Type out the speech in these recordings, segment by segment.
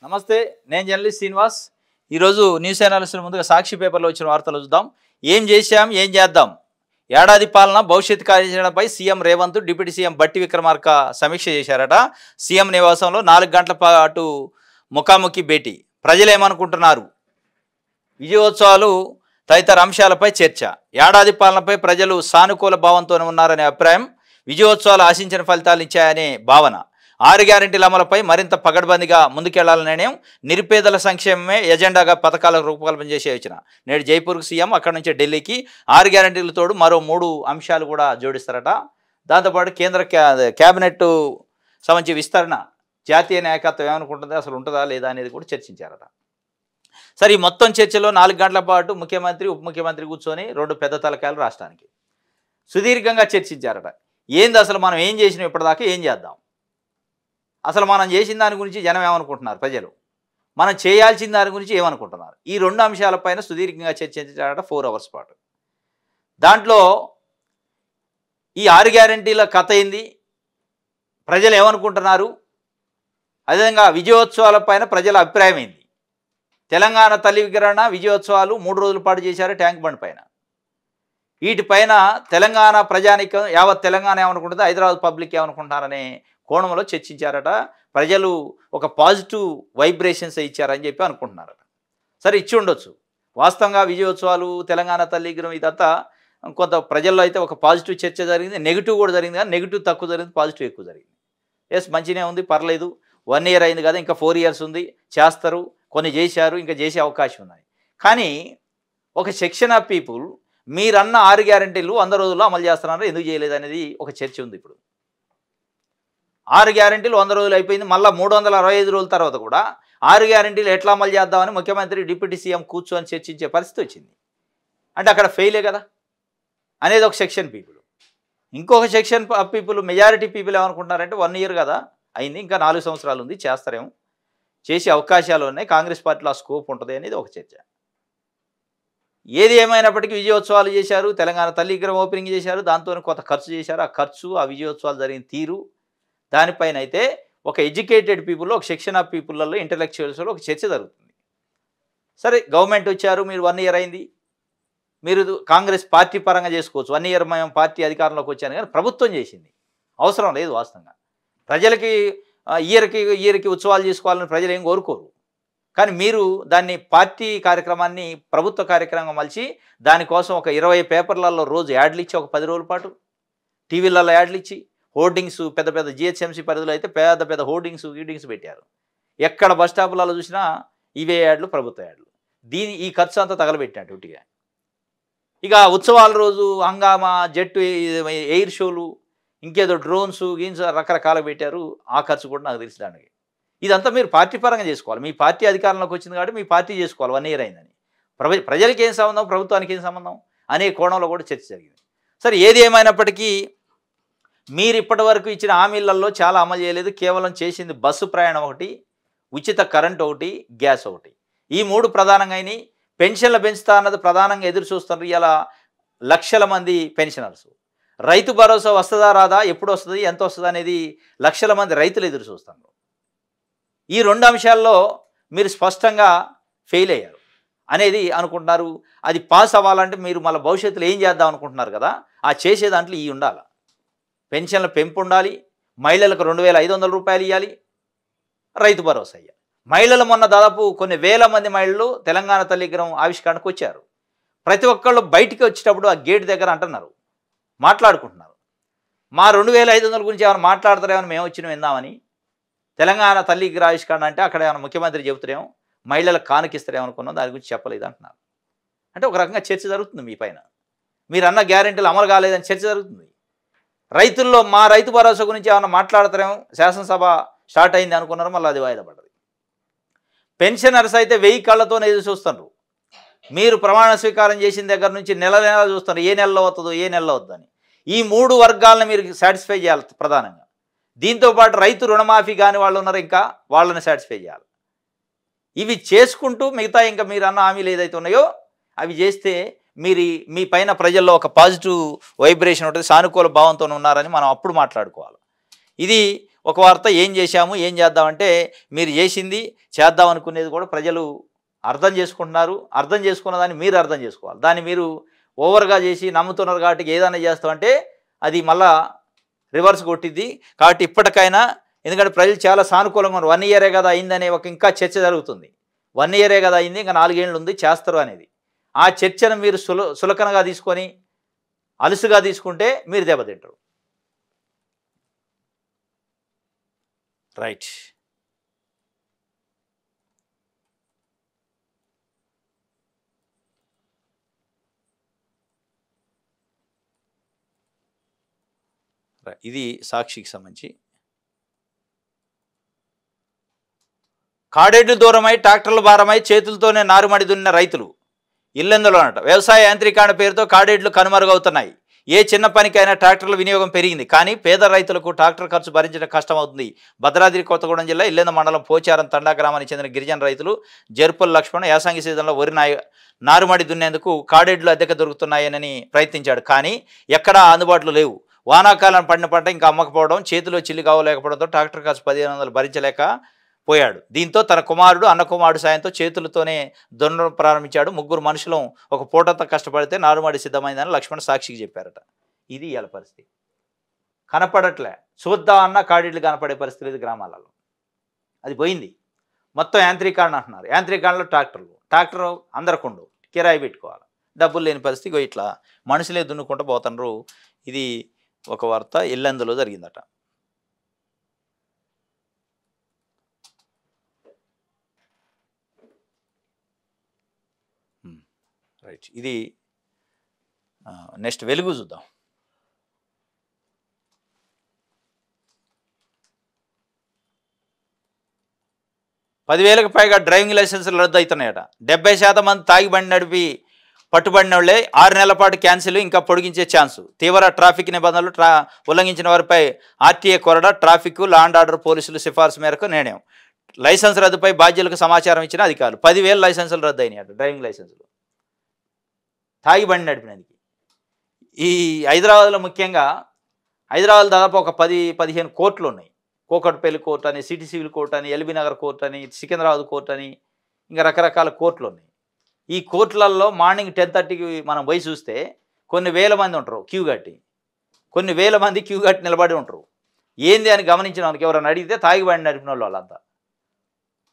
నమస్తే, నేను జర్నలిస్ట్ శ్రీనివాస్. ఈరోజు న్యూస్ అనాలిసిస్ ముందుగా సాక్షి పేపర్లో వచ్చిన వార్తలు చూద్దాం. ఏం చేశాం, ఏం చేద్దాం. ఏడాది పాలన భవిష్యత్ కార్యాచరణపై సీఎం రేవంత్, డిప్యూటీ సీఎం బట్టి విక్రమార్క సమీక్ష చేశారట. సీఎం నివాసంలో 4 గంటల పాటు ముఖాముఖి భేటీ. ప్రజలు ఏమనుకుంటున్నారు, విజయోత్సవాలు తదితర అంశాలపై చర్చ. ఏడాది పాలనపై ప్రజలు సానుకూల భావంతోనే ఉన్నారనే అభిప్రాయం. విజయోత్సవాలు ఆశించిన ఫలితాలు ఇచ్చాయనే భావన. 6 గ్యారెంటీల అమలుపై మరింత పగడ్బందీగా ముందుకెళ్లాలనే నిర్ణయం. నిరుపేదల సంక్షేమమే ఎజెండాగా పథకాలకు రూపకల్పన చేసే యోచన. నేడు జైపూర్కు సీఎం, అక్కడి నుంచి ఢిల్లీకి. 6 గ్యారెంటీల తోడు మరో 3 అంశాలు కూడా జోడిస్తారట. దాంతోపాటు కేంద్ర క్యాబినెట్ సంబంధించి విస్తరణ, జాతీయ నాయకత్వం ఏమనుకుంటుంది, అసలు ఉంటుందా లేదా అనేది కూడా చర్చించారట. సరే, ఈ మొత్తం చర్చలో 4 గంటల పాటు ముఖ్యమంత్రి, ఉప ముఖ్యమంత్రి కూర్చొని 2 పెద్ద తలకాయలు రాష్ట్రానికి సుదీర్ఘంగా చర్చించారట. ఏంది అసలు మనం ఏం చేసినాం ఇప్పటిదాకా, ఏం చేద్దాం, అసలు మనం చేసిన దాని గురించి జనం ఏమనుకుంటున్నారు, ప్రజలు మనం చేయాల్సిన దాని గురించి ఏమనుకుంటున్నారు, ఈ 2 అంశాలపైన సుదీర్ఘంగా చర్చించారట 4 అవర్స్ పాటు. దాంట్లో ఈ 6 గ్యారెంటీల కథ ఏంది, ప్రజలు ఏమనుకుంటున్నారు, అదేవిధంగా విజయోత్సవాలపైన ప్రజల అభిప్రాయం ఏంది. తెలంగాణ తల్లి విగ్రహణ విజయోత్సవాలు 3 రోజుల పాటు చేశారు ట్యాంక్ బండ్ పైన. వీటిపైన తెలంగాణ ప్రజానికం, యావత్ తెలంగాణ ఏమనుకుంటుంది, హైదరాబాద్ పబ్లిక్ ఏమనుకుంటున్నారనే కోణంలో చర్చించారట. ప్రజలు ఒక పాజిటివ్ వైబ్రేషన్స్ ఇచ్చారని చెప్పి అనుకుంటున్నారట. సరే, ఇచ్చి ఉండొచ్చు. వాస్తవంగా విజయోత్సవాలు, తెలంగాణ తల్లి విగ్రహం ఇదంతా కొంత ప్రజల్లో అయితే ఒక పాజిటివ్ చర్చ జరిగింది, నెగిటివ్ కూడా జరిగింది. కానీ నెగిటివ్ తక్కువ జరిగింది, పాజిటివ్ ఎక్కువ జరిగింది. ఎస్, మంచిగానే ఉంది, పర్లేదు. 1 ఇయర్ అయింది కదా, ఇంకా 4 ఇయర్స్ ఉంది, చేస్తారు, కొన్ని చేశారు, ఇంకా చేసే అవకాశం ఉన్నాయి. కానీ ఒక సెక్షన్ ఆఫ్ పీపుల్ మీరన్న 6 గ్యారెంటీలు 100 రోజుల్లో అమలు చేస్తున్నారు, ఎందుకు చేయలేదు అనేది ఒక చర్చ ఉంది. ఇప్పుడు 6 గ్యారెంటీలు 100 రోజులు అయిపోయింది, మళ్ళీ 365 రోజుల తర్వాత కూడా 6 గ్యారెంటీలు ఎట్లా అమలు చేద్దామని ముఖ్యమంత్రి, డిప్యూటీ సీఎం కూర్చొని చర్చించే పరిస్థితి వచ్చింది. అంటే అక్కడ ఫెయిలే కదా అనేది ఒక సెక్షన్ పీపుల్. ఇంకొక section of people, majority people ఏమనుకుంటున్నారంటే 1 ఇయర్ కదా అయింది, ఇంకా 4 సంవత్సరాలు ఉంది, చేస్తారేమో, చేసే అవకాశాలు ఉన్నాయి, కాంగ్రెస్ పార్టీలో ఆ స్కోప్ ఉంటుంది అనేది ఒక చర్చ. ఏది ఏమైనప్పటికీ విజయోత్సవాలు చేశారు, తెలంగాణ తల్లి విగ్రహం ఓపెనింగ్ చేశారు, దాంతో కొంత ఖర్చు చేశారు. ఆ ఖర్చు, ఆ విజయోత్సవాలు జరిగిన తీరు, దానిపైన అయితే ఒక ఎడ్యుకేటెడ్ పీపుల్లో, ఒక సెక్షన్ ఆఫ్ పీపుల్లో, ఇంటలెక్చువల్స్లో ఒక చర్చ జరుగుతుంది. సరే, గవర్నమెంట్ వచ్చారు, మీరు 1 ఇయర్ అయింది, మీరు కాంగ్రెస్ పార్టీ పరంగా చేసుకోవచ్చు, 1 ఇయర్ మేము పార్టీ అధికారంలోకి వచ్చాను, కానీ ప్రభుత్వం చేసింది అవసరం లేదు. వాస్తవంగా ప్రజలకి ఇయర్కి ఉత్సవాలు చేసుకోవాలని ప్రజలు ఏం కోరుకోరు. కానీ మీరు దాన్ని పార్టీ కార్యక్రమాన్ని ప్రభుత్వ కార్యక్రమంగా మలిచి దానికోసం ఒక 20 పేపర్లలో రోజు యాడ్లు ఇచ్చి, ఒక 10 రోజుల పాటు టీవీలలో యాడ్లు ఇచ్చి, హోర్డింగ్స్, పెద్ద పెద్ద జిహెచ్ఎంసీ పరిధిలో అయితే పెద్ద పెద్ద హోర్డింగ్స్ పెట్టారు. ఎక్కడ బస్ స్టాపులలో చూసినా ఇవే యాడ్లు, ప్రభుత్వ యాడ్లు. ఈ ఖర్చు అంతా తగలబెట్టినట్టు ఉట్టిగా. ఇక ఉత్సవాల రోజు హంగామా, జెట్ ఎయిర్ షోలు, ఇంకేదో డ్రోన్స్, గీన్స్ రకరకాలు పెట్టారు. ఆ ఖర్చు కూడా నాకు తెలిసి దానికి. ఇదంతా మీరు పార్టీ పరంగా చేసుకోవాలి. మీ పార్టీ అధికారంలోకి వచ్చింది కాబట్టి మీ పార్టీ చేసుకోవాలి. 1 ఇయర్ అయిందని ప్రజలకి ఏం సంబంధం, ప్రభుత్వానికి ఏం సంబంధం అనే కోణంలో కూడా చర్చ జరిగింది. సరే, ఏది ఏమైనప్పటికీ మీరు ఇప్పటి వరకు ఇచ్చిన హామీలలో చాలా అమలు చేయలేదు. కేవలం చేసింది బస్సు ప్రయాణం ఒకటి, ఉచిత కరెంట్ ఒకటి, గ్యాస్ ఒకటి. ఈ 3 ప్రధానంగా అయినాయి. పెన్షన్లు పెంచుతా అన్నది ప్రధానంగా ఎదురు చూస్తున్నారు ఇలా లక్షల మంది పెన్షనర్స్. రైతు భరోసా వస్తుందా రాదా, ఎప్పుడు వస్తుంది, ఎంత వస్తుంది అనేది లక్షల మంది రైతులు ఎదురు చూస్తున్నారు. ఈ 2 అంశాల్లో మీరు స్పష్టంగా ఫెయిల్ అయ్యారు అనేది అనుకుంటున్నారు. అది పాస్ అవ్వాలంటే మీరు మళ్ళీ భవిష్యత్తులో ఏం చేద్దాం అనుకుంటున్నారు కదా, ఆ చేసే దాంట్లో ఈ ఉండాలి. పెన్షన్ల పెంపు ఉండాలి, మహిళలకు 2500 రూపాయలు ఇవ్వాలి, రైతు భరోసా ఇవ్వాలి. మహిళలు మొన్న దాదాపు కొన్ని వేల మంది మహిళలు తెలంగాణ తల్లి విగ్రహం ఆవిష్కరణకు వచ్చారు. ప్రతి ఒక్కళ్ళు బయటికి వచ్చేటప్పుడు ఆ గేట్ దగ్గర అంటున్నారు, మాట్లాడుకుంటున్నారు, మా 2500 గురించి ఏమైనా మాట్లాడతారేమని మేము వచ్చిన విందామని. తెలంగాణ తల్లి విగ్రహ ఆవిష్కరణ అంటే అక్కడ ఏమైనా ముఖ్యమంత్రి చెబుతారేమో, మహిళలకు కానుకిస్తారేమో అనుకున్నాం, దాని గురించి చెప్పలేదు అంటున్నారు. అంటే ఒక రకంగా చర్చ జరుగుతుంది మీ పైన. మీరు అన్న గ్యారెంటీలు అమలు కాలేదని చర్చ జరుగుతుంది. రైతుల్లో మా రైతు భరోసా గురించి ఏమైనా మాట్లాడతారేమో, శాసనసభ స్టార్ట్ అయింది అనుకున్నారు, మళ్ళీ అది వాయిదా పడ్డది. పెన్షనర్స్ అయితే 1000 కళ్ళతోనే ఎదురు చూస్తున్నారు. మీరు ప్రమాణ స్వీకారం చేసిన దగ్గర నుంచి నెల చూస్తున్నారు, ఏ నెలలో అవుతుందో, ఏ నెలలో అవుతుందని. ఈ 3 వర్గాలను మీరు సాటిస్ఫై చేయాలి ప్రధానంగా. దీంతోపాటు రైతు రుణమాఫీ కాని వాళ్ళు ఉన్నారు, ఇంకా వాళ్ళని సాటిస్ఫై చేయాలి. ఇవి చేసుకుంటూ మిగతా ఇంకా మీరు అన్న హామీలు ఏదైతే ఉన్నాయో అవి చేస్తే మీ పైన ప్రజల్లో ఒక పాజిటివ్ వైబ్రేషన్ ఉంటుంది, సానుకూల భావంతో ఉన్నారని మనం అప్పుడు మాట్లాడుకోవాలి. ఇది ఒక వార్త ఏం చేశాము ఏం చేద్దామంటే మీరు చేసింది చేద్దాం అనుకునేది కూడా ప్రజలు అర్థం చేసుకుంటున్నారు. అర్థం చేసుకున్న దాన్ని మీరు అర్థం చేసుకోవాలి. దాన్ని మీరు ఓవర్గా చేసి నమ్ముతున్నారు కాబట్టి ఏదైనా చేస్తామంటే అది మళ్ళా రివర్స్ కొట్టిద్ది. కాబట్టి ఇప్పటికైనా, ఎందుకంటే ప్రజలు చాలా సానుకూలంగా ఉన్నారు. 1 ఇయరే కదా అయిందనే ఒక ఇంకా చర్చ జరుగుతుంది. 1 ఇయరే కదా అయింది, ఇంకా 4 ఏళ్ళు ఉంది చేస్తారు అనేది. ఆ చర్చను మీరు సులకనగా తీసుకొని అలుసుగా తీసుకుంటే మీరు దెబ్బతింటారు. రైట్. ఇది సాక్షికి సంబంధించి. కాడేడ్లు దూరమై ట్రాక్టర్ల భారమై చేతులతోనే నారుమడి దున్న రైతులు ఇల్లెందులోనట. వ్యవసాయ యాంత్రీకరణ పేరుతో కాడేడ్లు కనుమరుగవుతున్నాయి. ఏ చిన్న పనికైనా ట్రాక్టర్ల వినియోగం పెరిగింది, కానీ పేద రైతులకు ట్రాక్టర్ ఖర్చు భరించడం కష్టమవుతుంది. భద్రాద్రి కొత్తగూడెం జిల్లా ఇల్లెంద మండలం పోచారం తండా గ్రామానికి చెందిన గిరిజన రైతులు జరుపుల లక్ష్మణ్ యాసంగి సీజన్లో వరి నారుమడి దున్నేందుకు కాడేడ్లు అద్దెకు దొరుకుతున్నాయని ప్రయత్నించాడు, కానీ ఎక్కడా అందుబాటులో లేవు. వానాకాలం పడిన పంట ఇంకా అమ్మకపోవడం, చేతిలో చిల్లి కావలేకపోవడంతో ట్రాక్టర్ ఖర్చు 1500 భరించలేక పోయాడు. దీంతో తన కుమారుడు అన్న కుమారుడు సాయంతో చేతులతోనే దున్నడం ప్రారంభించాడు. 3 మనుషులు ఒక పూటంతా కష్టపడితే నారుమడి సిద్ధమైందని లక్ష్మణ్ సాక్షికి చెప్పారట. ఇది ఇవాళ పరిస్థితి. కనపడట్లే, చూద్దాం అన్న కాడీళ్ళు కనపడే పరిస్థితి లేదు గ్రామాలలో. అది పోయింది. మొత్తం యాంత్రీకరణ అంటున్నారు. యాంత్రీకరణలో ట్రాక్టర్ అందరికుండు, కిరాయి పెట్టుకోవాలి, డబ్బులు లేని పరిస్థితి. ఇట్లా మనుషులే దున్నుకుంటూ పోతున్నారు. ఇది ఒక వార్త ఇల్లెందులో జరిగిందట. రైట్. ఇది నెక్స్ట్ వెలుగు చూద్దాం. 10,000కు పైగా డ్రైవింగ్ లైసెన్సులు రద్దు అవుతున్నాయట. 70% మంది తాగి బండి నడిపి పట్టుబడిన వాళ్ళే 6 నెలల పాటు క్యాన్సిల్, ఇంకా పొడిగించే ఛాన్సు. తీవ్ర ట్రాఫిక్ నిబంధనలు ఉల్లంఘించిన వారిపై ఆర్టీఏ కొరడా. ట్రాఫిక్ లా అండ్ ఆర్డర్ పోలీసులు సిఫార్సు మేరకు నిర్ణయం. లైసెన్స్ రద్దుపై బాధ్యులకు సమాచారం ఇచ్చిన అధికారులు. 10,000 లైసెన్సులు రద్దు అయినాయట, డ్రైవింగ్ లైసెన్సులు తాగి బండి నడిపినందుకు. ఈ హైదరాబాద్లో ముఖ్యంగా, హైదరాబాద్ దాదాపు ఒక 10-15 కోర్టులు ఉన్నాయి. కోకట్పల్లి కోర్టు అని, సిటీ సివిల్ కోర్టు అని, ఎల్బీ నగర్ కోర్టు అని, సికింద్రాబాద్ కోర్టు అని, ఇంకా రకరకాల కోర్టులు ఉన్నాయి. ఈ కోర్టులలో మార్నింగ్ 10:30కి మనం పోయి చూస్తే కొన్ని వేల మంది ఉంటారు క్యూ కట్టి, కొన్ని వేల మంది క్యూ కట్టి నిలబడి ఉంటారు. ఏంది అని గమనించిన వాళ్ళకి ఎవరైనా అడిగితే తాగి బండి నడిపిన వాళ్ళంతా.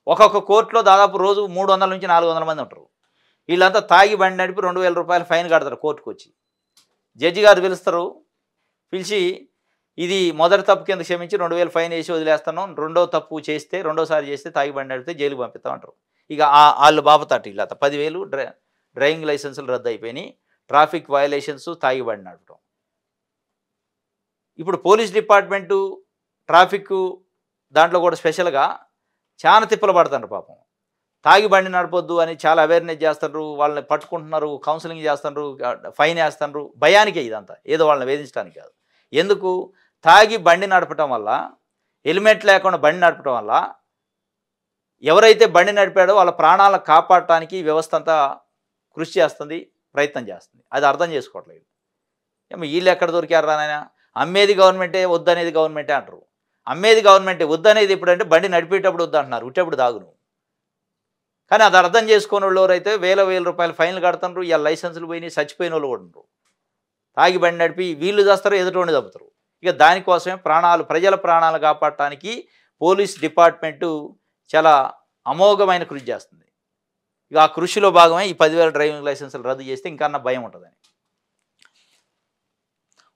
ఒక్కొక్క కోర్టులో దాదాపు రోజు 300 నుంచి 400 మంది ఉంటారు. వీళ్ళంతా తాగి బండి నడిపి 2,000 రూపాయలు ఫైన్ కడతారు కోర్టుకు వచ్చి. జడ్జి గారు పిలుస్తారు, పిలిచి ఇది మొదటి తప్పు కింద క్షమించి 2,000 ఫైన్ వేసి వదిలేస్తున్నాం, రెండోసారి చేస్తే తాగి బండి నడిపితే జైలుకి పంపిస్తామంటారు. ఇక వాళ్ళు బాబతట్టు ఇలా 10,000 డ్రైవింగ్ లైసెన్సులు రద్దు అయిపోయినాయి. ట్రాఫిక్ వయలేషన్స్, తాగి బండి నడపడం. ఇప్పుడు పోలీస్ డిపార్ట్మెంటు ట్రాఫిక్ దాంట్లో కూడా స్పెషల్గా చాలా తిప్పలు పడుతున్నారు పాపం. తాగి బండి నడపొద్దు అని చాలా అవేర్నెస్ చేస్తున్నారు, వాళ్ళని పట్టుకుంటున్నారు, కౌన్సిలింగ్ చేస్తున్నారు, ఫైన్ వేస్తున్నారు. భయానికే ఇదంతా, ఏదో వాళ్ళని వేధించడానికి కాదు. ఎందుకు? తాగి బండి నడపటం వల్ల, హెల్మెట్ లేకుండా బండి నడపటం వల్ల ఎవరైతే బండి నడిపాడో వాళ్ళ ప్రాణాలను కాపాడటానికి వ్యవస్థ అంతా కృషి చేస్తుంది, ప్రయత్నం చేస్తుంది. అది అర్థం చేసుకోవట్లేదు. వీళ్ళు ఎక్కడ దొరికారు రానైనా? అమ్మేది గవర్నమెంటే, వద్దనేది గవర్నమెంటే అంటారు. అమ్మేది గవర్నమెంటే, వద్దనేది ఎప్పుడంటే బండి నడిపేటప్పుడు వద్దు అంటున్నారు, ఉట్టేప్పుడు దాగును. కానీ అది అర్థం చేసుకునే వాళ్ళు ఎవరైతే వేల రూపాయలు ఫైన్లు కడుతున్నారు, ఇవాళ లైసెన్సులు పోయినాయి, చచ్చిపోయిన వాళ్ళు కూడా ఉండరు. తాగి బండి నడిపి వీళ్ళు చేస్తారు, ఎదుటోండి తప్పుతారు. ఇక దానికోసమే ప్రజల ప్రాణాలు కాపాడటానికి పోలీస్ డిపార్ట్మెంటు చాలా అమోఘమైన కృషి చేస్తుంది. ఇక ఆ కృషిలో భాగమే ఈ 10,000 డ్రైవింగ్ లైసెన్సులు రద్దు చేస్తే ఇంకన్నా భయం ఉంటుందని.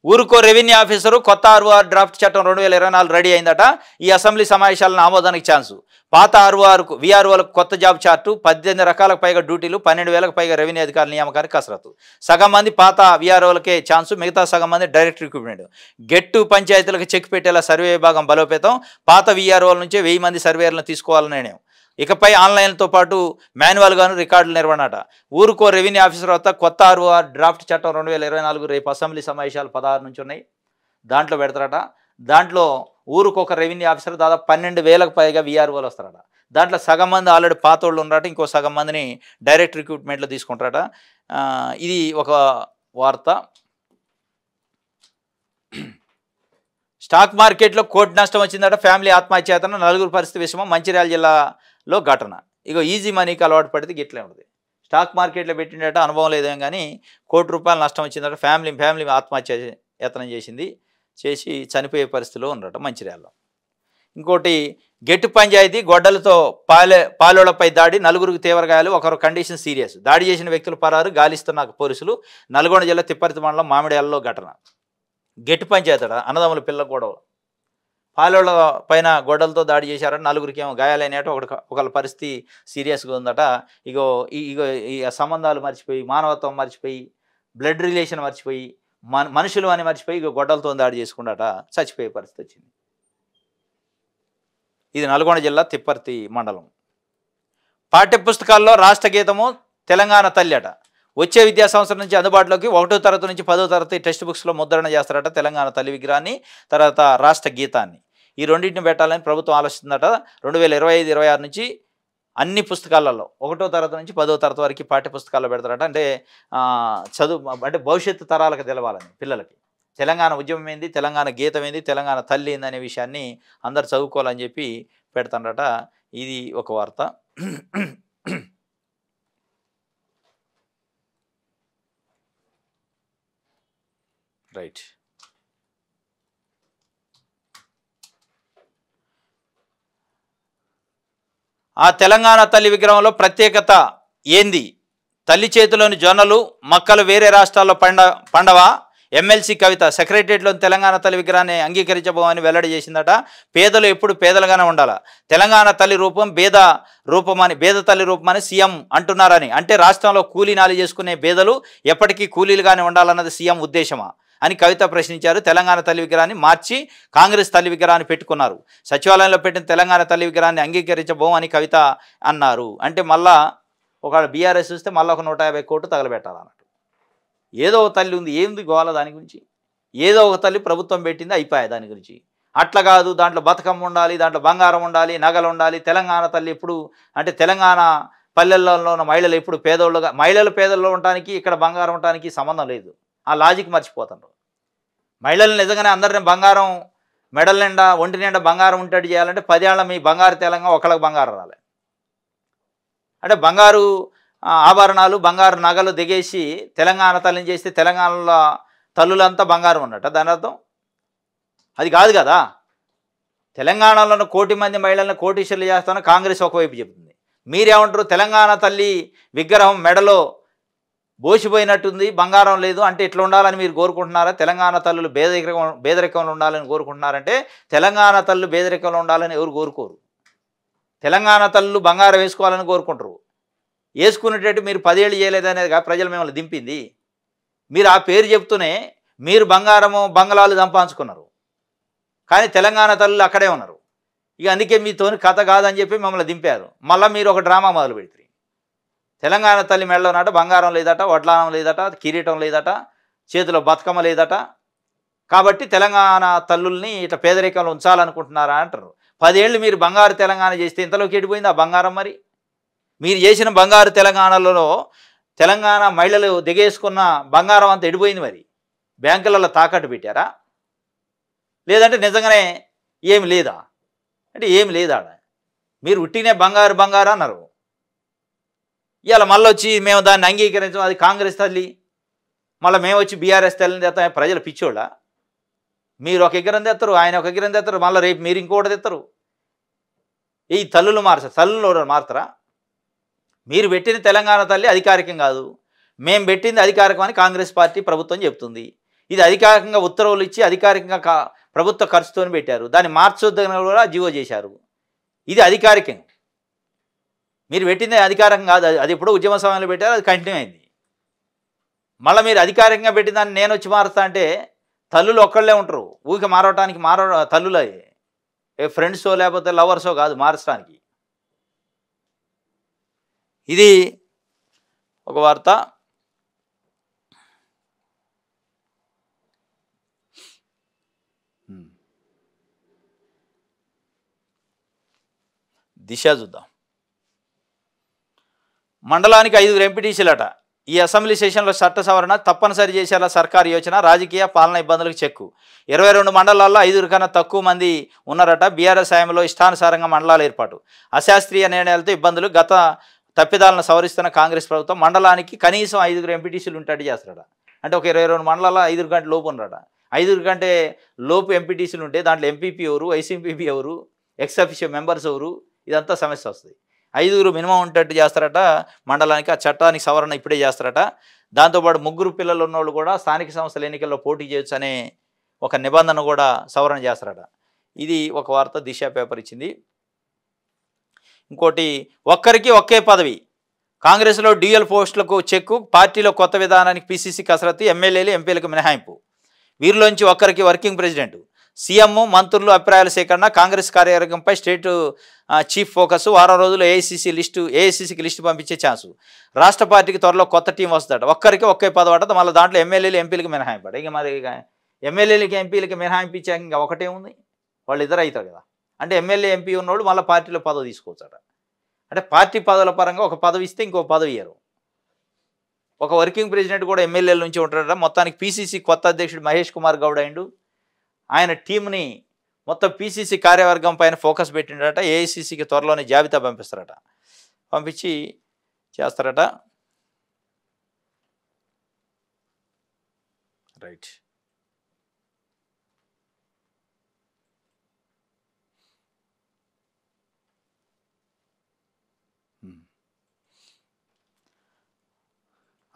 ఊరుకో రెవెన్యూ ఆఫీసరు, కొత్త ఆర్ఓఆర్ డ్రాఫ్ట్ చట్టం 2024 రెడీ అయిందట. ఈ అసెంబ్లీ సమావేశాలను ఆమోదానికి ఛాన్సు. పాత వీఆర్ఓలకు కొత్త జాబ్ చార్టు, 18 రకాలకు పైగా డ్యూటీలు, 12,000కు పైగా రెవెన్యూ అధికారుల నియామకానికి కసరత్తు. సగం మంది పాత వీఆర్ఓలకే ఛాన్సు, మిగతా సగం మంది డైరెక్ట్ రిక్రూట్మెంట్. గెట్టు పంచాయతీలకు చెక్ పెట్టేలా సర్వే విభాగం బలోపేతం. పాత వీఆర్ఓల నుంచే 1000 మంది సర్వేయర్లను తీసుకోవాలని నిర్ణయం. ఇకపై ఆన్లైన్తో పాటు మాన్యువల్గాను రికార్డుల నిర్వహణ అట. ఊరుకో రెవెన్యూ ఆఫీసర్ వద్ద కొత్త ఆర్ఓఆర్ డ్రాఫ్ట్ చట్టం 2024 రేపు అసెంబ్లీ సమావేశాలు 16 నుంచి ఉన్నాయి, దాంట్లో పెడతారట. దాంట్లో ఊరుకొక రెవెన్యూ ఆఫీసర్ దాదాపు 12,000కు పైగా వీఆర్ఓలు వస్తారట. దాంట్లో సగం మంది ఆల్రెడీ పాత వాళ్ళు ఉన్నారట, ఇంకో సగం మందిని డైరెక్ట్ రిక్రూట్మెంట్లో తీసుకుంటారట. ఇది ఒక వార్త. స్టాక్ మార్కెట్లో కోటి నష్టం వచ్చిందట, ఫ్యామిలీ ఆత్మహత్యాతన, నలుగురు పరిస్థితి విషమం, మంచిర్యాల జిల్లాలో ఘటన. ఇగో ఈజీ మనీకి అలవాటు పడితే గిట్లే ఉంటుంది. స్టాక్ మార్కెట్లో పెట్టిండట, అనుభవం లేదేం కానీ ₹1,00,00,000 నష్టం వచ్చిందట, ఫ్యామిలీ ఆత్మహత్య యత్నం చేసి చనిపోయే పరిస్థితిలో ఉన్నారట మంచిర్యాలలో. ఇంకోటి గెట్టు పంచాయతీ, గొడ్డలతో పాలోళ్లపై దాడి, నలుగురికి తీవ్ర గాయాలు, ఒకరు కండిషన్ సీరియస్. దాడి చేసిన వ్యక్తులు పరారు, గాలిస్తున్న పోలీసులు. నల్గొండ జిల్లా తిప్పర్తి మండలం మామిడియాలలో ఘటన. గెట్టు పంచాయతీ అన్నదమ్ముల పిల్ల గొడవ, పాలోళ్ళ పైన గొడ్డలతో దాడి చేశారట, నలుగురికి ఏమో గాయాలైనట్టు, ఒకళ్ళ పరిస్థితి సీరియస్గా ఉందట. ఇగో ఈ సంబంధాలు మర్చిపోయి, మానవత్వం మర్చిపోయి, బ్లడ్ రిలేషన్ మర్చిపోయి, మనుషులు అని మర్చిపోయి ఇగో గొడ్డలతో దాడి చేసుకుంటాట, చచ్చిపోయే పరిస్థితి వచ్చింది. ఇది నల్గొండ జిల్లా తిప్పర్తి మండలం. పాఠ్యపుస్తకాల్లో రాష్ట్ర గీతము తెలంగాణ తల్లి అట. వచ్చే విద్యా సంవత్సరం నుంచి అందుబాటులోకి 1వ తరగతి నుంచి 10వ తరగతి టెక్స్ట్ బుక్స్లో ముద్రణ చేస్తారట తెలంగాణ తల్లి విగ్రహాన్ని, తర్వాత రాష్ట్ర గీతాన్ని. ఈ రెండింటిని పెట్టాలని ప్రభుత్వం ఆలోచిస్తుందట. 2025-26 నుంచి అన్ని పుస్తకాలలో 1వ తరగతి నుంచి 10వ తరగతి వరకు పాఠ్యపుస్తకాల్లో పెడతారట. అంటే చదువు అంటే భవిష్యత్తు తరాలకు తెలవాలని పిల్లలకి తెలంగాణ ఉద్యమం ఏంది, తెలంగాణ గీతం ఏంది, తెలంగాణ తల్లి ఏంది అనే విషయాన్ని అందరు చదువుకోవాలని చెప్పి పెడతారట. ఇది ఒక వార్త. రైట్. ఆ తెలంగాణ తల్లి విగ్రహంలో ప్రత్యేకత ఏంది? తల్లి చేతిలోని జొన్నలు మక్కలు వేరే రాష్ట్రాల్లో పండవా? ఎమ్మెల్సీ కవిత సెక్రటరియట్లోని తెలంగాణ తల్లి విగ్రహాన్ని అంగీకరించబోమని వెల్లడి చేసిందట. పేదలు ఎప్పుడు పేదలుగానే ఉండాలా, తెలంగాణ తల్లి రూపం బేద తల్లి రూపమని సీఎం అంటున్నారని, అంటే రాష్ట్రంలో కూలీ నాలి చేసుకునే పేదలు ఎప్పటికీ కూలీలుగానే ఉండాలన్నది సీఎం ఉద్దేశమా అని కవిత ప్రశ్నించారు. తెలంగాణ తల్లి విగ్రహాన్ని మార్చి కాంగ్రెస్ తల్లి విగ్రహాన్ని పెట్టుకున్నారు. సచివాలయంలో పెట్టిన తెలంగాణ తల్లి విగ్రహాన్ని అంగీకరించబోమని కవిత అన్నారు. అంటే మళ్ళా ఒక బీఆర్ఎస్ చూస్తే మళ్ళీ ఒక 150 కోట్లు తగలబెట్టాలన్నట్టు. ఏదో ఒక తల్లి ఉంది, ఏంది గోవాల దాని గురించి? ఏదో ఒక తల్లి ప్రభుత్వం పెట్టింది, అయిపోయాయి దాని గురించి. అట్లా కాదు, దాంట్లో బతుకమ్మ ఉండాలి, దాంట్లో బంగారం ఉండాలి, నగలు ఉండాలి. తెలంగాణ తల్లి ఎప్పుడు అంటే తెలంగాణ పల్లెల్లో ఉన్న మహిళలు ఎప్పుడు మహిళలు పేదల్లో ఉండటానికి ఇక్కడ బంగారం ఉండటానికి సంబంధం లేదు. ఆ లాజిక్ మర్చిపోతారు. మహిళలు నిజంగానే అందరిని బంగారం మెడల నిండా ఒంటి నిండా బంగారం ఉంటట్టు చేయాలంటే 10 ఏళ్ల మీ బంగారు తెలంగాణ ఒకళ్ళకి బంగారం రాలే. అంటే బంగారు ఆభరణాలు బంగారు నగలు దిగేసి తెలంగాణ తల్లిని చేస్తే తెలంగాణలో తల్లులంతా బంగారం ఉన్నట్ట దాని అర్థం? అది కాదు కదా. తెలంగాణలో 1 కోటి మంది మహిళలను కోటీశ్వర్లు చేస్తానని కాంగ్రెస్ ఒకవైపు చెబుతుంది. మీరేమంటారు? తెలంగాణ తల్లి విగ్రహం మెడలో బోసిపోయినట్టుంది, బంగారం లేదు అంటే ఇట్లా ఉండాలని మీరు కోరుకుంటున్నారా? తెలంగాణ తల్లులు పేదరికంలో ఉండాలని కోరుకుంటున్నారంటే తెలంగాణ తల్లు పేదరికంలో ఉండాలని ఎవరు కోరుకోరు. తెలంగాణ తల్లు బంగారం వేసుకోవాలని కోరుకుంటారు. వేసుకునేటట్టు మీరు 10 ఏళ్ళు చేయలేదనేది ప్రజలు మిమ్మల్ని దింపింది. మీరు ఆ పేరు చెప్తూనే మీరు బంగాళాలు సంపాదించుకున్నారు, కానీ తెలంగాణ తల్లులు అక్కడే ఉన్నారు. ఇక అందుకే మీతోని కథ కాదని చెప్పి మమ్మల్ని దింపారు. మళ్ళీ మీరు ఒక డ్రామా మొదలు పెడతారు. తెలంగాణ తల్లి మెడలో నాట బంగారం లేదట, వడ్లానం లేదట, కిరీటం లేదట, చేతిలో బతుకమ్మ లేదట. కాబట్టి తెలంగాణ తల్లుల్ని ఇట్లా పేదరికంలో ఉంచాలనుకుంటున్నారా అంటారు. 10 ఏళ్ళు మీరు బంగారు తెలంగాణ చేస్తే ఇంతలోకి ఎడిపోయింది ఆ బంగారం. మరి మీరు చేసిన బంగారు తెలంగాణలో తెలంగాణ మహిళలు దిగేసుకున్న బంగారం అంతా ఎడిపోయింది. మరి బ్యాంకులలో తాకట్టు పెట్టారా? లేదంటే నిజంగానే ఏమి లేదా? అంటే ఏమి లేదా? మీరు ఉట్టినే బంగారు అన్నారు. ఇవాళ మళ్ళీ వచ్చి మేము దాన్ని అంగీకరించాం, అది కాంగ్రెస్ తల్లి, మళ్ళీ మేము వచ్చి బీఆర్ఎస్ తల్లిని తెస్తాం. ప్రజలు పిచ్చోళ్ళ? మీరు ఒక ఎకరం తెస్తారు, ఆయన ఒక ఎకరం తెస్తారు, మళ్ళీ రేపు మీరు ఇంకోటి తెస్తారు. ఈ తల్లులు తల్లులు మారుతారా? మీరు పెట్టిన తెలంగాణ తల్లి అధికారికం కాదు, మేము పెట్టింది అధికారికం అని కాంగ్రెస్ పార్టీ ప్రభుత్వం చెప్తుంది. ఇది అధికారికంగా ఉత్తర్వులు ఇచ్చి అధికారికంగా ప్రభుత్వ ఖర్చుతో పెట్టారు. దాన్ని మార్చొద్దని కూడా జీవో చేశారు. ఇది అధికారికం. మీరు పెట్టింది అధికారం కాదు. అది ఎప్పుడో ఉద్యమ సమయంలో పెట్టారు, అది కంటిన్యూ అయింది. మళ్ళీ మీరు అధికారికంగా పెట్టిన దాన్ని నేను వచ్చి మారుస్తా అంటే తల్లులు ఒక్కళ్ళే ఉంటారు. ఊరికి మారవటానికి తల్లులు ఏ ఫ్రెండ్సో లేకపోతే లవర్సో కాదు మార్చడానికి. ఇది ఒక వార్త. దిశ చూద్దాం. మండలానికి 5 ఎంపీటీసీలట. ఈ అసెంబ్లీ సెషన్లో చట్ట సవరణ తప్పనిసరి చేసేలా సర్కారు యోచన, రాజకీయ పాలన ఇబ్బందులకు చెక్కు. 22 మండలాల్లో 5 కన్నా తక్కువ మంది ఉన్నారట. బీఆర్ఎస్ హయాంలో ఇష్టానుసారంగా మండలాల ఏర్పాటు, అశాస్త్రీయ నిర్ణయాలతో ఇబ్బందులు. గత తప్పిదాలను సవరిస్తున్న కాంగ్రెస్ ప్రభుత్వం మండలానికి కనీసం 5 ఎంపీటీసీలు ఉంటాడు చేస్తారట. అంటే ఒక 22 మండలాల్లో 5 గంటల లోపు ఉన్నారట. 5 గంటే లోపు ఎంపీటీసీలు ఉంటే దాంట్లో ఎంపీపీ ఎవరు, వైసీపీపీ ఎవరు, ఎక్స్ అఫిషియల్ మెంబర్స్ ఎవరు, ఇదంతా సమస్య వస్తుంది. 5 మినిమం ఉంటట్టు చేస్తారట మండలానికి. ఆ చట్టానికి సవరణ ఇప్పుడే చేస్తారట. దాంతోపాటు 3 పిల్లలు ఉన్నోళ్ళు కూడా స్థానిక సంస్థల ఎన్నికల్లో పోటీ చేయొచ్చు అనే ఒక నిబంధన కూడా సవరణ చేస్తారట. ఇది ఒక వార్త దిశ పేపర్ ఇచ్చింది. ఇంకోటి, ఒక్కరికి ఒకే పదవి, కాంగ్రెస్లో డ్యూయల్ పోస్టులకు చెక్కు, పార్టీలో కొత్త విధానానికి పిసిసి కసరత్తు, ఎమ్మెల్యేలు ఎంపీలకు మినహాయింపు. వీరిలోంచి ఒక్కరికి వర్కింగ్ ప్రెసిడెంట్, సీఎం మంత్రులు అభిప్రాయాల సేకరణ, కాంగ్రెస్ కార్యవర్గంపై స్టేట్ చీఫ్ ఫోకస్. వారం రోజులు ఏఐసీసీకి లిస్టు పంపించే ఛాన్సు. రాష్ట్ర పార్టీకి త్వరలో కొత్త టీం వస్తుందట. ఒక్కరికి ఒకే పదవట. మళ్ళీ దాంట్లో ఎమ్మెల్యేలు ఎంపీలకు మినహాయింపట. ఇక మరి ఎమ్మెల్యేలకి ఎంపీలకి మినహాయింపించాక ఇంకా ఒకటే ఉంది, వాళ్ళు ఇద్దరు అవుతారు కదా. అంటే ఎమ్మెల్యే ఎంపీ ఉన్నోడు మళ్ళీ పార్టీలో పదవి తీసుకోవచ్చట. అంటే పార్టీ పదవుల పరంగా ఒక పదవి ఇస్తే ఇంకో పదవి ఇయ్యరు. ఒక వర్కింగ్ ప్రెసిడెంట్ కూడా ఎమ్మెల్యేల నుంచి ఉంటాడట. మొత్తానికి పీసీసీ కొత్త అధ్యక్షుడు మహేష్ కుమార్ గౌడ్ అయిండు. ఆయన టీంని మొత్తం పీసీసీ కార్యవర్గం పైన ఫోకస్ పెట్టిండట. ఏఐసీసీకి త్వరలోనే జాబితా పంపిస్తారట, పంపించి చేస్తారట. రైట్.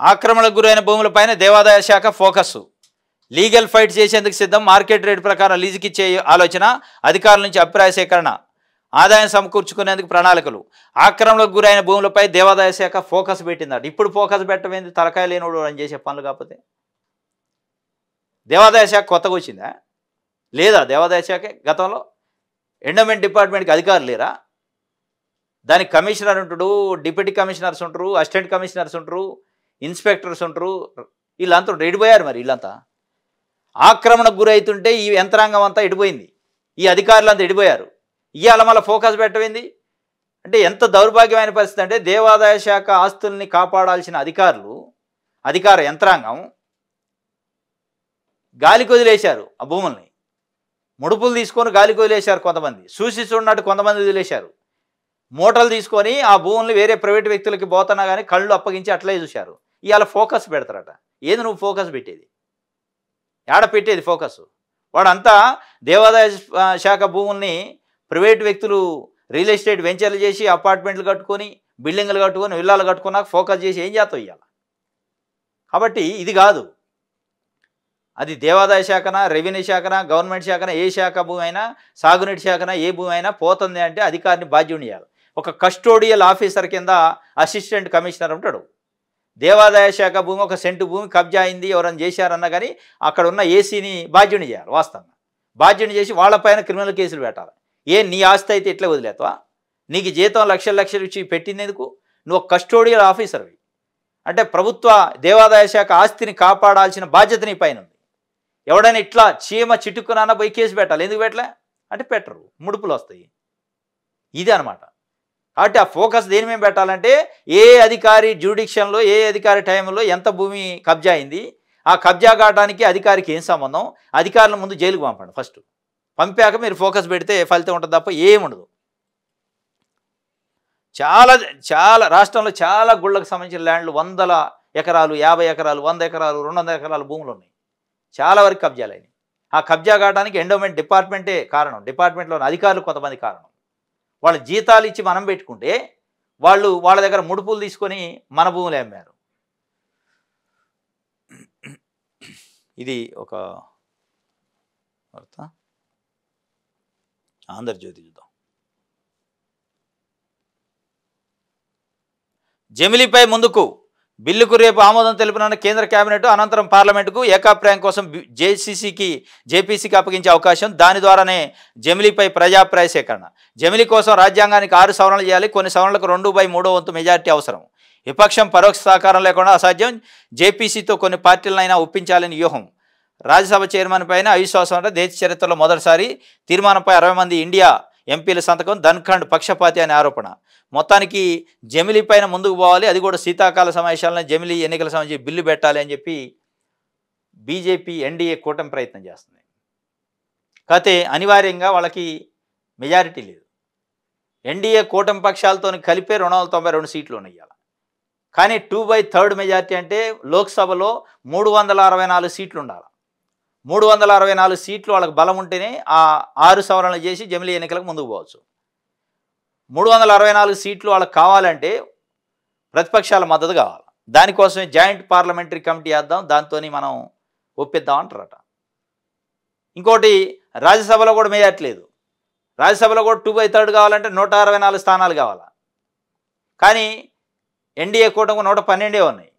ఆక్రమణకు గురైన భూములపైన దేవాదాయ శాఖ ఫోకస్. లీగల్ ఫైట్ చేసేందుకు సిద్ధం. మార్కెట్ రేట్ ప్రకారం లీజుకి ఇచ్చే ఆలోచన. అధికారుల నుంచి అభిప్రాయ సేకరణ. ఆదాయం సమకూర్చుకునేందుకు ప్రణాళికలు. ఆక్రమణకు గురైన భూములపై దేవాదాయ శాఖ ఫోకస్ పెట్టిందట. ఇప్పుడు ఫోకస్ పెట్టమైంది, తలకాయ లేనోడు అని చేసే పనులు. కాకపోతే దేవాదాయ శాఖ కొత్తగా వచ్చిందా? లేదా దేవాదాయ శాఖ గతంలో ఎండోమెంట్ డిపార్ట్మెంట్కి అధికారులు లేరా? దానికి కమిషనర్ ఉంటాడు, డిప్యూటీ కమిషనర్స్ ఉంటారు, అసిస్టెంట్ కమిషనర్స్ ఉంటారు, ఇన్స్పెక్టర్స్ ఉంటారు. వీళ్ళంతా ఎడిపోయారు. మరి వీళ్ళంతా ఆక్రమణకు గురవుతుంటే ఈ యంత్రాంగం అంతా ఎడిపోయింది, ఈ అధికారులు అంతా ఎడిపోయారు. ఇవాళ మళ్ళీ ఫోకస్ పెట్టమైంది అంటే ఎంత దౌర్భాగ్యమైన పరిస్థితి అంటే, దేవాదాయ శాఖ ఆస్తుల్ని కాపాడాల్సిన అధికార యంత్రాంగం గాలికి వదిలేశారు. ఆ భూముల్ని ముడుపులు తీసుకొని గాలికి వదిలేశారు. కొంతమంది చూసి చూడనట్టు కొంతమంది వదిలేశారు. మూటలు తీసుకొని ఆ భూముల్ని వేరే ప్రైవేట్ వ్యక్తులకి పోతున్నా కానీ కళ్ళు అప్పగించి అట్లే చూశారు. ఇవాళ ఫోకస్ పెడతారట. ఏది నువ్వు ఫోకస్ పెట్టేది? ఏడ పెట్టేది ఫోకస్? వాడంతా దేవాదాయ శాఖ భూముల్ని ప్రైవేట్ వ్యక్తులు రియల్ ఎస్టేట్ వెంచర్లు చేసి అపార్ట్మెంట్లు కట్టుకొని, బిల్డింగ్లు కట్టుకొని, విల్లాలు కట్టుకున్నాక ఫోకస్ చేసి ఏం చేస్తావు ఇవాళ? కాబట్టి ఇది కాదు. అది దేవాదాయ శాఖన, రెవెన్యూ శాఖన, గవర్నమెంట్ శాఖన, ఏ శాఖ భూమి అయినా, సాగునీటి శాఖన ఏ భూమి అయినా పోతుంది అంటే అధికారిని బాధ్యుని చేయాలి. ఒక కస్టోడియల్ ఆఫీసర్ కింద అసిస్టెంట్ కమిషనర్ ఉంటాడు. దేవాదాయ శాఖ భూమి ఒక సెంటు భూమి కబ్జా అయింది, ఎవరైనా చేశారన్నా కానీ అక్కడ ఉన్న ఏసీని బాధ్యుని చేయాలి. వాస్తవంగా బాధ్యుని చేసి వాళ్ళపైన క్రిమినల్ కేసులు పెట్టాలి. నీ ఆస్తి అయితే ఇట్లా వదిలేతావా? నీకు జీతం లక్షలు ఇచ్చి పెట్టింది ఎందుకు? నువ్వు ఒక కస్టోడియల్ ఆఫీసర్వి. అంటే ప్రభుత్వ దేవాదాయ శాఖ ఆస్తిని కాపాడాల్సిన బాధ్యత నీ పైన ఉంది. ఎవడైనా ఇట్లా చీమ చిటుక్కునన్నా పోయి కేసు పెట్టాలి. ఎందుకు పెట్టలే అంటే పెట్టరు, ముడుపులు వస్తాయి. ఇది అనమాట. కాబట్టి ఆ ఫోకస్ దేని మీద పెట్టాలంటే, ఏ అధికారి జ్యూడిక్షన్లో, ఏ అధికారి టైంలో ఎంత భూమి కబ్జా అయింది, ఆ కబ్జా కావడానికి అధికారికి ఏం సంబంధం, అధికారుల ముందు జైలుకు పంపండి. ఫస్ట్ పంపాక మీరు ఫోకస్ పెడితే ఫలితం ఉంటుంది తప్ప ఏముండదు. చాలా రాష్ట్రంలో చాలా గుళ్ళకు సంబంధించిన ల్యాండ్లు 100 ఎకరాలు, 50 ఎకరాలు, 100 ఎకరాలు, 200 ఎకరాల భూములు ఉన్నాయి. చాలా వరకు కబ్జాలు అయినాయి. ఆ కబ్జా కావడానికి ఎండోమెంట్ డిపార్ట్మెంటే కారణం. డిపార్ట్మెంట్లోని అధికారులు కొంతమంది కారణం. వాళ్ళ జీతాలు ఇచ్చి మనం పెట్టుకుంటే వాళ్ళు వాళ్ళ దగ్గర ముడుపులు తీసుకొని మన భూములు అమ్మారు. ఇది ఒక వార్త. ఆంధ్రజ్యోతి చూద్దాం. జమిలీపై ముందుకు బిల్లుకు రేపు ఆమోదం తెలిపిన కేంద్ర కేబినెట్. అనంతరం పార్లమెంటుకు ఏకాభిప్రాయం కోసం జేపీసీకి అప్పగించే అవకాశం. దాని ద్వారానే జమిలీపై ప్రజాభిప్రాయ సేకరణ. జమిలీ కోసం రాజ్యాంగానికి 6 సవరణలు చేయాలి. కొన్ని సవరణలకు 2/3 వంతు మెజార్టీ అవసరం. విపక్షం పరోక్ష సహకారం లేకుండా అసాధ్యం. జేపీసీతో కొన్ని పార్టీలనైనా ఒప్పించాలని వ్యూహం. రాజ్యసభ చైర్మన్ పైన అవిశ్వాసం అంటే దేశ చరిత్రలో మొదటిసారి. తీర్మానంపై 60 మంది ఇండియా ఎంపీల సంతకం ధన్ఖండ్ పక్షపాతి అనే ఆరోపణ. మొత్తానికి జమిలీ పైన ముందుకు పోవాలి, అది కూడా శీతాకాల సమావేశాలను జమిలీ ఎన్నికల సంబంధించి బిల్లు పెట్టాలి అని చెప్పి బీజేపీ ఎన్డీఏ కూటమి ప్రయత్నం చేస్తుంది. కాకపోతే అనివార్యంగా వాళ్ళకి మెజారిటీ లేదు. ఎన్డీఏ కూటమి పక్షాలతో కలిపే 292 సీట్లు ఉన్నాయి ఇవాళ. కానీ 2/3 మెజారిటీ అంటే లోక్సభలో 364 సీట్లు ఉండాలి. 364 సీట్లు వాళ్ళకి బలం ఉంటేనే ఆ 6 సవరణలు చేసి జమిలీ ఎన్నికలకు ముందుకు పోవచ్చు. 364 సీట్లు వాళ్ళకి కావాలంటే ప్రతిపక్షాల మద్దతు కావాలి. దానికోసమే జాయింట్ పార్లమెంటరీ కమిటీ వేద్దాం, దాంతో మనం ఒప్పిద్దాం అంటారట. ఇంకోటి రాజ్యసభలో కూడా మెజారిటీ లేదు. రాజ్యసభలో కూడా 2/3 కావాలంటే 164 స్థానాలు కావాలి. కానీ ఎన్డీఏ కూటమికి 112 ఉన్నాయి.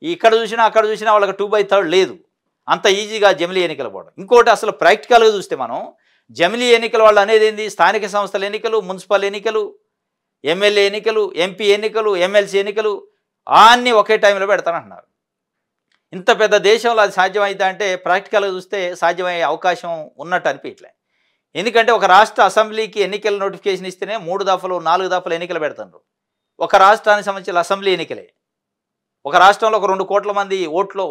ఇక్కడ చూసినా అక్కడ చూసినా వాళ్ళకి 2/3 లేదు. అంత ఈజీగా జమిలీ ఎన్నికలు పోవడం. ఇంకోటి అసలు ప్రాక్టికల్గా చూస్తే మనం జమిలీ ఎన్నికల వాళ్ళు అనేది ఏంది, స్థానిక సంస్థల ఎన్నికలు, మున్సిపల్ ఎన్నికలు, ఎమ్మెల్యే ఎన్నికలు, ఎంపీ ఎన్నికలు, ఎమ్మెల్సీ ఎన్నికలు అన్నీ ఒకే టైంలో పెడతానంటున్నారు. ఇంత పెద్ద దేశంలో అది సాధ్యమైతే అంటే ప్రాక్టికల్గా చూస్తే సాధ్యమయ్యే అవకాశం ఉన్నట్టు అనిపించలే. ఎందుకంటే ఒక రాష్ట్ర అసెంబ్లీకి ఎన్నికల నోటిఫికేషన్ ఇస్తేనే 3 దఫలు 4 దఫలు ఎన్నికలు పెడుతున్నారు. ఒక రాష్ట్రానికి సంబంధించిన అసెంబ్లీ ఎన్నికలే. ఒక రాష్ట్రంలో ఒక 2 కోట్ల మంది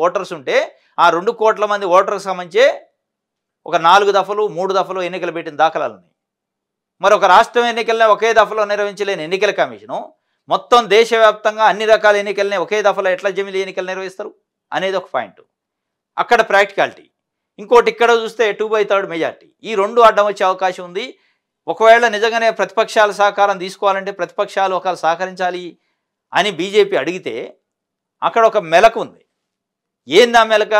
ఓటర్స్ ఉంటే ఆ 2 కోట్ల మంది ఓటర్కి సంబంధించే ఒక 4 దఫలు 3 దఫలు ఎన్నికలు పెట్టిన దాఖలాలు ఉన్నాయి. మరి ఒక రాష్ట్రం ఎన్నికలనే ఒకే దఫలో నిర్వహించలేని ఎన్నికల కమిషను మొత్తం దేశవ్యాప్తంగా అన్ని రకాల ఎన్నికలనే ఒకే దఫలో ఎట్లా జమిలీ ఎన్నికలు నిర్వహిస్తారు అనేది ఒక పాయింట్. అక్కడ ప్రాక్టికాలిటీ. ఇంకోటి ఇక్కడ చూస్తే 2/3 మెజార్టీ. ఈ 2 అడ్డం వచ్చే అవకాశం ఉంది. ఒకవేళ నిజంగానే ప్రతిపక్షాల సహకారం తీసుకోవాలంటే ప్రతిపక్షాలు ఒకవేళ సహకరించాలి అని బీజేపీ అడిగితే అక్కడ ఒక మెలకు ఉంది. ఏంది ఆ మెలక?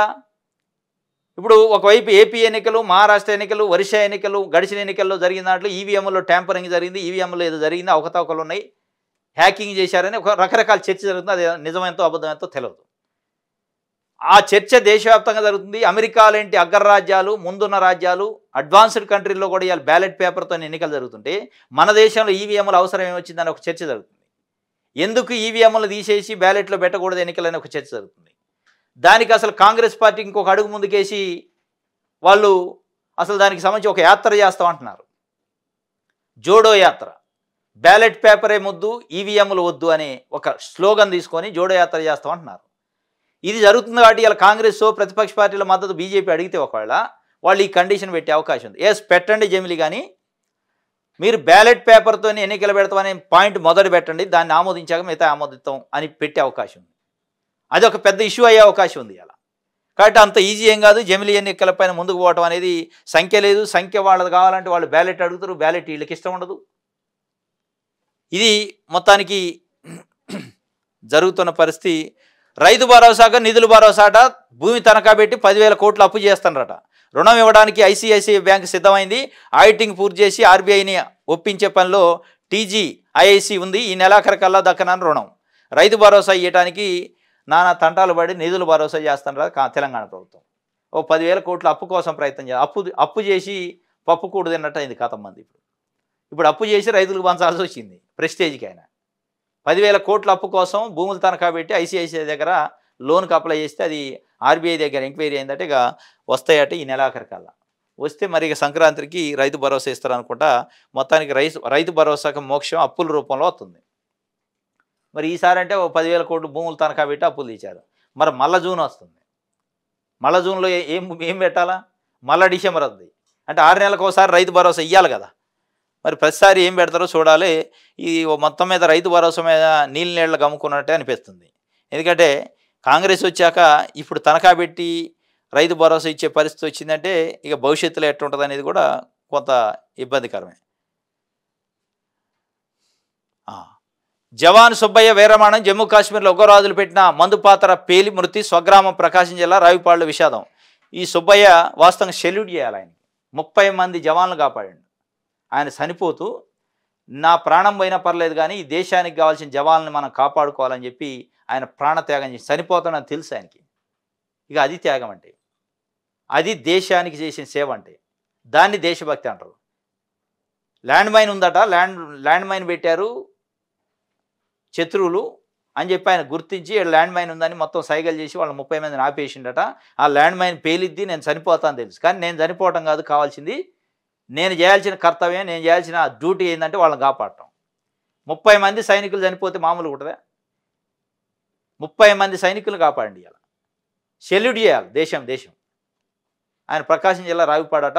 ఇప్పుడు ఒకవైపు ఏపీ ఎన్నికలు, మహారాష్ట్ర ఎన్నికలు, ఒరిస్సా ఎన్నికలు, గడిచిన ఎన్నికల్లో జరిగిన దాంట్లో ఈవీఎంలో ట్యాంపరింగ్ జరిగింది, ఈవీఎంలో ఏదో జరిగింది, అవకతవకలు ఉన్నాయి, హ్యాకింగ్ చేశారని ఒక రకరకాల చర్చ జరుగుతుంది. అది నిజమెంతో అబద్ధమెంతో తెలియదు. ఆ చర్చ దేశవ్యాప్తంగా జరుగుతుంది. అమెరికా లాంటి అగ్రరాజ్యాలు, ముందున్న రాజ్యాలు, అడ్వాన్స్డ్ కంట్రీల్లో కూడా ఇవాళ బ్యాలెట్ పేపర్తో ఎన్నికలు జరుగుతుంటే మన దేశంలో ఈవీఎంలు అవసరం ఏమొచ్చిందని ఒక చర్చ జరుగుతుంది. ఎందుకు ఈవీఎంలు తీసేసి బ్యాలెట్లో పెట్టకూడదు ఎన్నికలని ఒక చర్చ జరుగుతుంది. దానికి అసలు కాంగ్రెస్ పార్టీ ఇంకొక అడుగు ముందుకేసి వాళ్ళు అసలు దానికి సంబంధించి ఒక యాత్ర చేస్తామంటున్నారు. జోడో యాత్ర. బ్యాలెట్ పేపరే ముద్దు, ఈవీఎంలు వద్దు అనే ఒక స్లోగన్ తీసుకొని జోడో యాత్ర చేస్తామంటున్నారు. ఇది జరుగుతుంది కాబట్టి ఇలా కాంగ్రెస్ ప్రతిపక్ష పార్టీల మద్దతు బీజేపీ అడిగితే ఒకవేళ వాళ్ళు ఈ కండిషన్ పెట్టే అవకాశం ఉంది. ఎస్ పెట్టండి జమిలీ, కానీ మీరు బ్యాలెట్ పేపర్తో ఎన్నికలు పెడతామనే పాయింట్ మొదలు పెట్టండి, దాన్ని ఆమోదించాక మిగతా ఆమోదిస్తాం అని పెట్టే అవకాశం ఉంది. అది ఒక పెద్ద ఇష్యూ అయ్యే అవకాశం ఉంది ఇలా. కాబట్టి అంత ఈజీ ఏం కాదు జమిలీ ఎన్నికలపైన ముందుకు పోవటం అనేది. సంఖ్య లేదు, సంఖ్య వాళ్ళది కావాలంటే వాళ్ళు బ్యాలెట్ అడుగుతారు, బ్యాలెట్ వీళ్ళకి ఇష్టం ఉండదు. ఇది మొత్తానికి జరుగుతున్న పరిస్థితి. రైతు భరోసాగా నిధులు భరోసాట భూమి తనఖా పెట్టి 10,000 కోట్లు అప్పు చేస్తారట. రుణం ఇవ్వడానికి ఐసిఐసిఐ బ్యాంక్ సిద్ధమైంది. ఆడిటింగ్ పూర్తి చేసి ఆర్బీఐని ఒప్పించే పనిలో టీజీఐఐసి ఉంది. ఈ నెలాఖరికల్లా దక్కనని రుణం. రైతు భరోసా ఇవ్వడానికి నానా తంటాలు పడి నిధులు భరోసా చేస్తున్నారు తెలంగాణ ప్రభుత్వం. ఓ 10,000 కోట్ల అప్పు కోసం ప్రయత్నం చేయాలి. అప్పు చేసి పప్పు కూడు తిన్నట్టు అయింది కథ మంది. ఇప్పుడు అప్పు చేసి రైతులకు పంచాల్సి వచ్చింది ప్రెస్టేజ్కి. ఆయన 10,000 కోట్ల అప్పు కోసం భూములు తనఖా పెట్టి ఐసిఐసిఐ దగ్గర లోన్కి అప్లై చేస్తే అది ఆర్బీఐ దగ్గర ఎంక్వైరీ అయిందట. ఇక వస్తాయట ఈ నెలాఖరికల్లా. వస్తే మరి ఇక సంక్రాంతికి రైతు భరోసా ఇస్తారనుకుంటా. మొత్తానికి రైతు భరోసాకు మోక్షం అప్పుల రూపంలో వస్తుంది. మరి ఈసారి అంటే 10,000 కోట్లు భూములు తనఖా పెట్టి అప్పులు తీశారు. మరి మళ్ళీ జూన్ వస్తుంది. మళ్ళీ జూన్లో ఏం పెట్టాలా? మళ్ళీ డిసెంబర్ వస్తుంది. అంటే 6 నెలలకు ఒకసారి రైతు భరోసా ఇవ్వాలి కదా. మరి ప్రతిసారి ఏం పెడతారో చూడాలి. ఈ మొత్తం మీద రైతు భరోసా మీద నీళ్ళు గమ్ముకున్నట్టే అనిపిస్తుంది. ఎందుకంటే కాంగ్రెస్ వచ్చాక ఇప్పుడు తనఖా పెట్టి రైతు భరోసా ఇచ్చే పరిస్థితి వచ్చిందంటే ఇక భవిష్యత్తులో ఎట్లుంటుంది అనేది కూడా కొంత ఇబ్బందికరమే. జవాన్ సుబ్బయ్య వీరమరణం. జమ్మూ కాశ్మీర్లో ఉగ్రవాదులు పెట్టిన మందుపాత్ర పేలి మృతి. స్వగ్రామం ప్రకాశం జిల్లా రావిపాడులో విషాదం. ఈ సుబ్బయ్య వాస్తవంగా సెల్యూట్ చేయాలి. ఆయన 30 మంది జవాన్లు కాపాడండి. ఆయన చనిపోతూ నా ప్రాణం పోయినా పర్లేదు కానీ ఈ దేశానికి కావాల్సిన జవాన్లను మనం కాపాడుకోవాలని చెప్పి ఆయన ప్రాణత్యాగం చేసి చనిపోతాడని తెలుసు ఆయనకి. ఇక అది త్యాగం అంటే, అది దేశానికి చేసిన సేవ అంటే, దాన్ని దేశభక్తి అంటారు. ల్యాండ్ మైన్ ఉందట, ల్యాండ్ మైన్ పెట్టారు శత్రువులు అని చెప్పి ఆయన గుర్తించి ల్యాండ్ మైన్ ఉందని మొత్తం సైగలు చేసి వాళ్ళు 30 మందిని ఆపేసిండట. ఆ ల్యాండ్ మైన్ పేలిద్ది, నేను చనిపోతాను తెలుసు, కానీ నేను చనిపోవటం కాదు కావాల్సింది, నేను చేయాల్సిన కర్తవ్యం, నేను చేయాల్సిన డ్యూటీ ఏంటంటే వాళ్ళని కాపాడటం. 30 మంది సైనికులు చనిపోతే మామూలుగా ఉంటుందా? 30 మంది సైనికులు కాపాడండి. ఇలా సెల్యూట్ చేయాలి దేశం. ఆయన ప్రకాశం జిల్లా రావిపాడట.